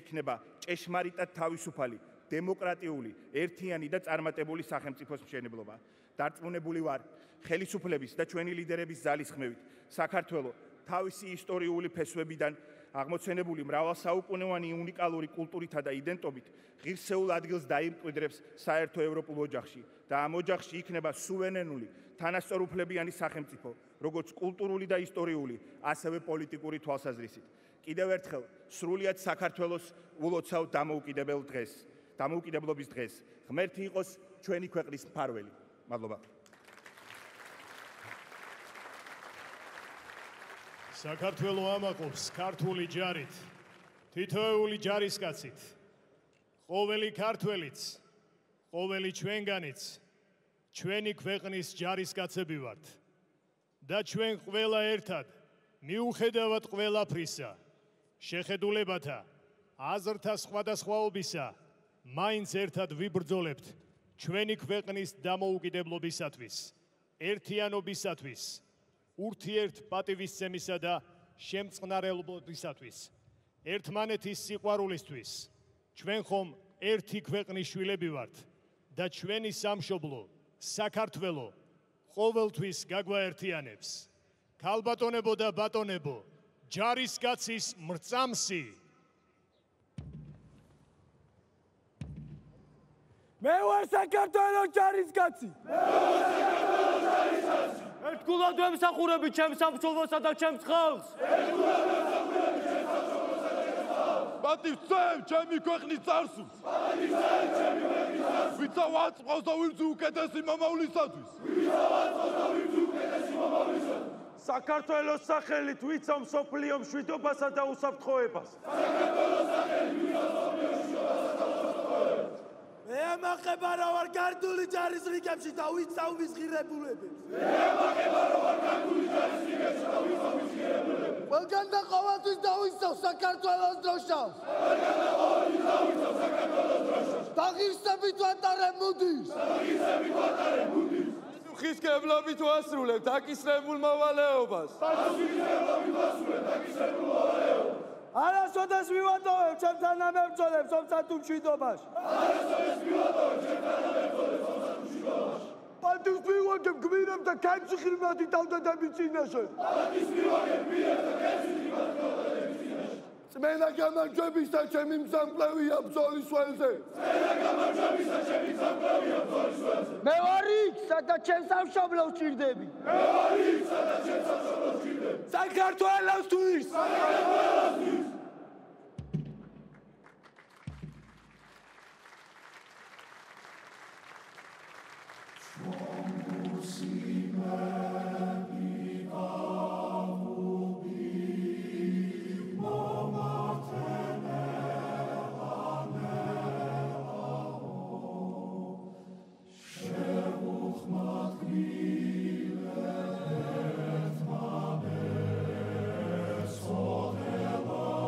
იქნება ჭეშმარიტად თავისუფალი, დემოკრატიული, ერთიანი და წარმატებული სახელმწიფოს მშენებლობა. დარწმუნებული ვარ, ხელისუფლების და ჩვენი ლიდერების ძალისხმევით, საქართველო თავისი ისტორიული ფესვებიდან აღმოცენებული მრავალსაუკუნოვანი უნიკალური კულტურითა და იდენტობით ღირსეულ ადგილს დაიმკვიდრებს საერთო ევროპულ ოჯახში და ამ ოჯახში იქნება სუვერენული, თანასწორუფლებიანი სახელმწიფო, როგორც კულტურული და ისტორიული, ასევე პოლიტიკური თვალსაზრისით. კიდევ ერთხელ სრულიად საქართველოს ულოცავ დამოუკიდებლობის დღეს. ღმერთი იყოს ჩვენი ქვეყნის მფარველი. მადლობა. საქართველო ამაყობს ქართული ჯარით, თითოეული ჯარისკაცით, ყოველი ქართველიც, ყოველი ჩვენგანიც, ჩვენი ქვეყნის ჯარისკაცები ვართ და ჩვენ ყველა ერთად, მიუხედავად ყველაფრისა, შეხედულებათა, აზრთა სხვადასხვაობისა, მაინც ერთად ვიბრძოლებთ ჩვენი ქვეყნის დამოუკიდებლობისათვის, ერთიანობისათვის, ურთიერთპატივისცემისა და შემწყნარებლობისათვის, ერთმანეთის სიყვარულისთვის. ჩვენ ხომ ერთი ქვეყნის შვილები ვართ და ჩვენი სამშობლო, საქართველო ყოველთვის გაგვაერთიანებს. ქალბატონებო და ბატონებო, ჯარისკაცის მრწამსი. მე ვარ საქართველოს ჯარისკაცი. ერთგულად ვემსახურები ჩემს სამშობლოსა და ჩემს ხალხს. პატივცემ ჩემი ქვეყნის წარსულს. ვიცა ვაწყავს და ვიძ უკეთესი მომავლისათვის. საქართველოს სახელით ვიცა მსოფლიო მშვიდობასა და უსაფრთხოებას. მე ამახება რა ვარ გართული ჯარის რიგებში და ვიცა უმისღირებულებებს. ყველგან და ყოველთვის დავისწავ საქართველოს დროშას. და ღირსებით ვატარებ მუდის. ხის კებლობით ვასრულებ დაკისრებულ მოვალეობას. არასოდეს მივატოვებ ჩემს თანამებრძოლებს ომსა თუ მშვიდობაში. პატივს მივაგებ გმირებს და ქემსიხრიმადი თავდადების წინაშე. წმენა გამარჯვების და ჩემი მზამკლევია ბრძოლის ველზე. მე ვარ იქ, სადაც ჩემს სამშობლოს ვჭირდები. საქართველოსთვის. Sorella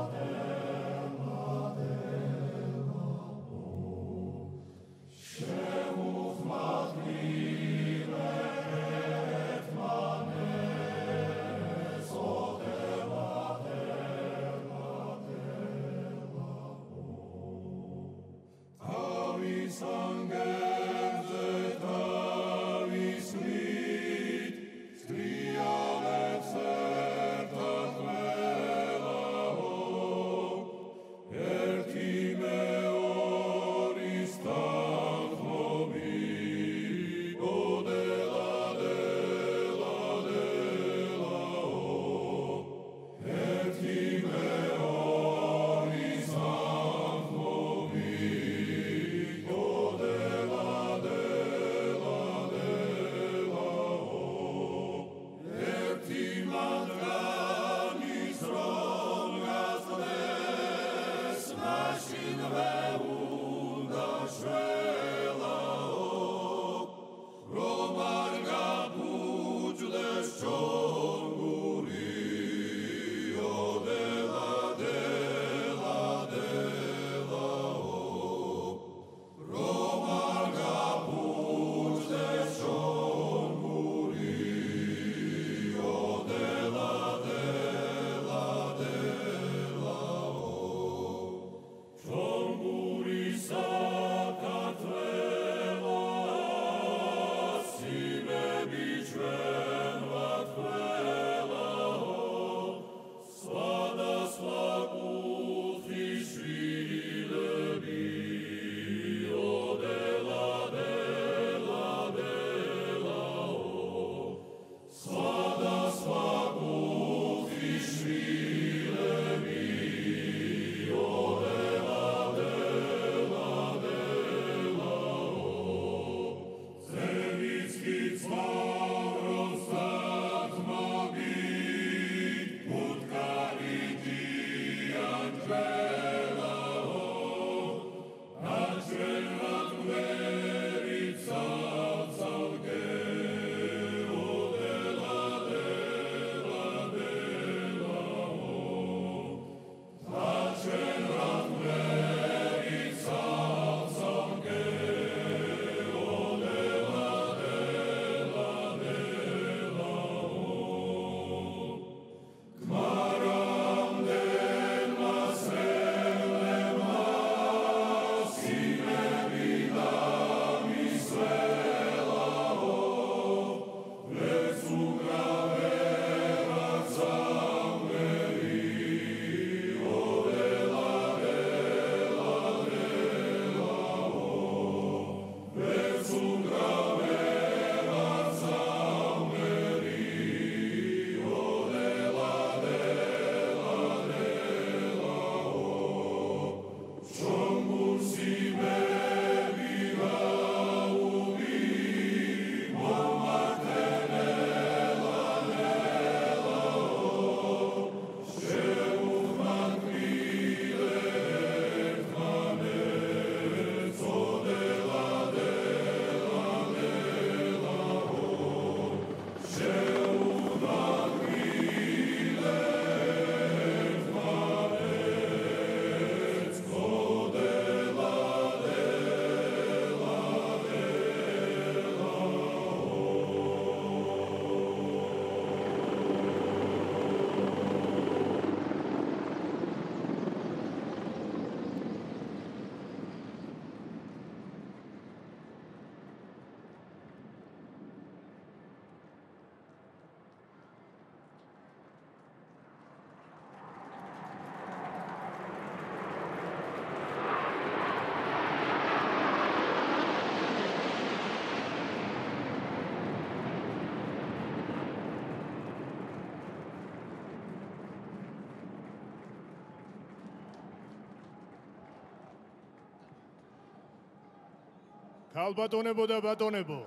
ქალბატონებო და ბატონებო,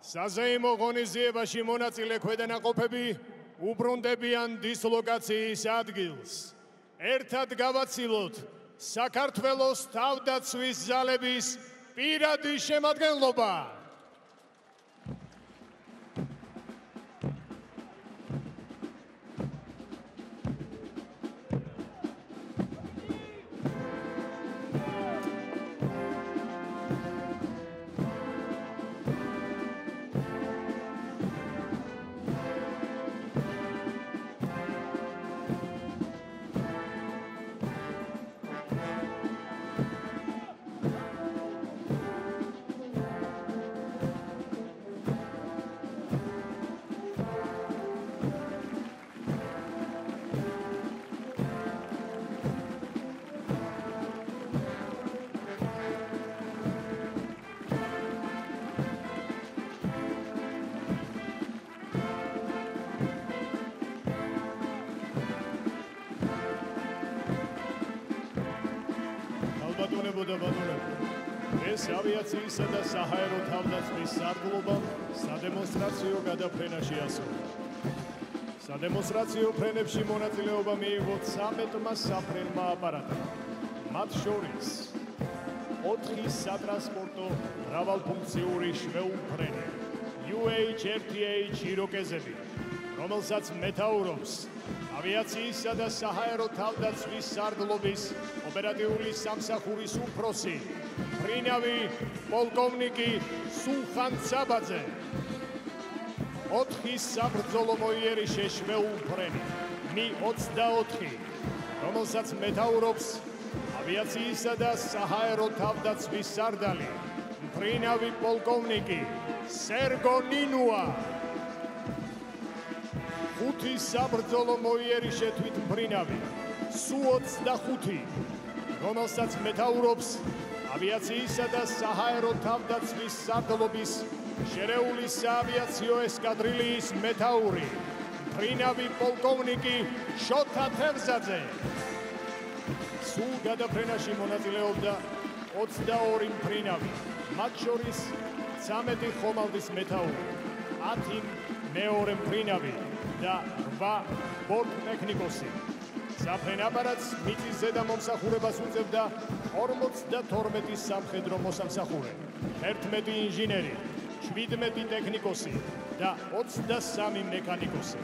საზეიმო ღონისძიებაში მონაწილე ქვედანაყოფები უბრუნდებიან დისლოკაციის ადგილს. ერთად გავაცილოთ საქართველოს თავდაცვის ძალების პირადი შემადგენლობა. ეს ავიაციისა და საჰაერო თავდაცვის სარდლობამ სადემონსტრაციო გადაფრენაში ასრულა. სადემონსტრაციო ფრენებში მონაწილეობა მიიღო 13-მა საფრენმა აპარატმა. მათ შორის 4 სატრანსპორტო მრავალფუნქციური შვეულფრენი UH-RTA ჟიროკეზები, რომელსაც მეთაურობს ავიაციისა და საჰაერო თავდაცვის სარდლობის ოპერატიული სამსახურის უფროსი მფრინავი პოლკოვნიკი სულხან ცაბაძე. 4 საბრძოლო მოიერიშე შვეულფრენი Mi-24, რომელსაც მეთაურობს ავიაციისა და საჰაერო თავდაცვის სარდალი მფრინავი პოლკოვნიკი სერგო ნინუა. 5 საბრძოლო მოიერიშე თვითმფრინავი Su-25, რომელსაც მეთაურობს ავიაციისა და საჰაერო თავდაცვის სარდლობის შერეული საავიაციო ესკადრილიის მეთაური მფრინავი პოლკოვნიკი შოთა თევზაძე. სულ გადაფრენაში მონაწილეობდა 22 მფრინავი, მათ შორის 13 ხომალდის მეთაური, 10 მეორე მფრინავი და 8 ბორტტექნიკოსი. საფრენ აპარატს მიწის ზედა მომსახურებას უწევდა 52 სამხედრო მოსამსახურე, 11 ინჟინერი, 17 ტექნიკოსი და 23 მექანიკოსი.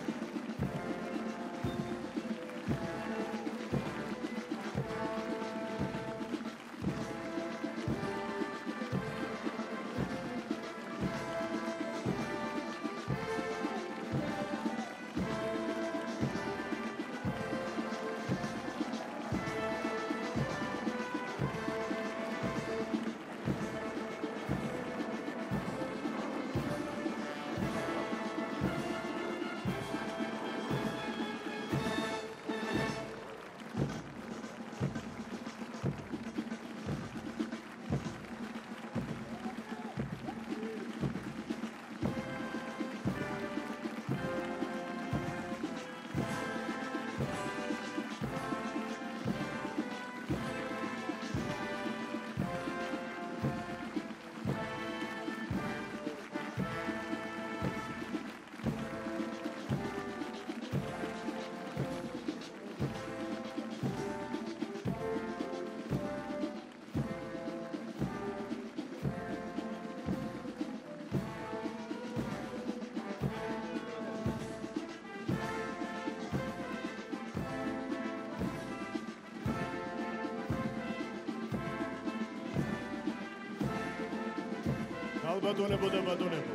ქალბატონებო და ბატონებო,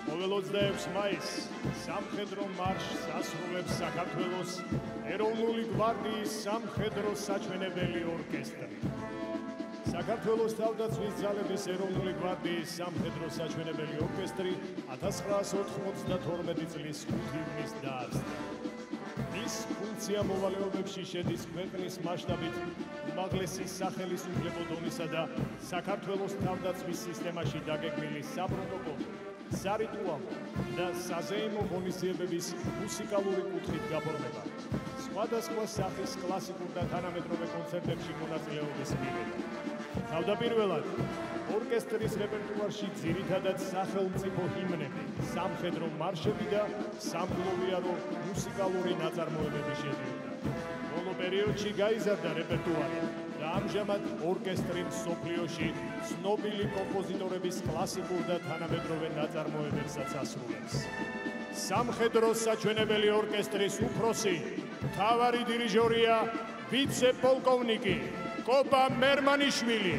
ყოველ 26 მაისს სამხედრო მარშს ასრულებს საქართველოს ეროვნული გვარდიის სამხედრო საჩვენებელი ორკესტრი. საქართველოს თავდაცვის ძალების ეროვნული გვარდიის სამხედრო საჩვენებელი ორკესტრი 1992 წლის 5 ივნისს დაარსდა. მის ფუნქცია მოვალეობებში შედის ქვეყნის მასშტაბით უმაღლესი სახელისუფლებო დონისა და საქართველოს თავდაცვის სისტემაში დაგეგმილი საპროტოკოლო, სარიტუალო და საზეიმო ღონისძიებების მუსიკალური კუთხით გაფორმება, სხვადასხვა სახის კლასიკურ და თანამედროვე კონცერტებში მონაწილეობის მიღება. თავდაპირველად ორკესტრის რეპერტუარში ძირითადად სახელმწიფო ჰიმნები, სამხედრო მარშები და სამგლოვიარო მუსიკალური ნაწარმოებები შედიოდა. ბოლო პერიოდში გაიზარდა რეპერტუარი და ამჟამად ორკესტრი მსოფლიოში ცნობილი კომპოზიტორების კლასიკურ და თანამედროვე ნაწარმოებებსაც ასრულებს. სამხედრო საჩვენებელი ორკესტრის უფროსი, მთავარი დირიჟორია ვიცე-პოლკოვნიკი კობა მერმანიშვილი.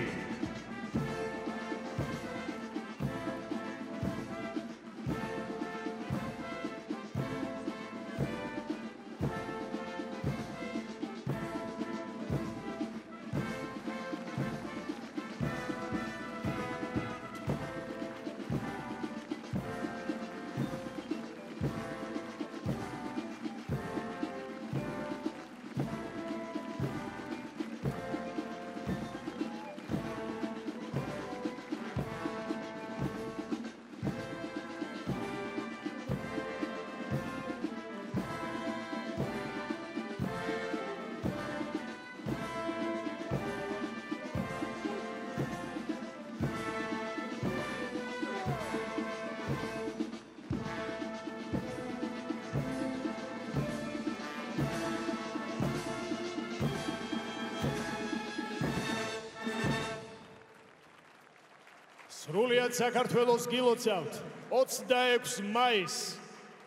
სრულიად საქართველოს გილოცავთ 26 მაისს,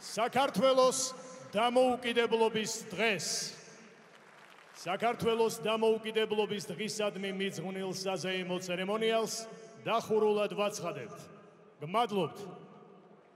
საქართველოს დამოუკიდებლობის დღეს. საქართველოს დამოუკიდებლობის დღისადმი მიძღვნილ საზეიმო ცერემონიალს დახურულად ვაცხადებთ. გმადლობთ.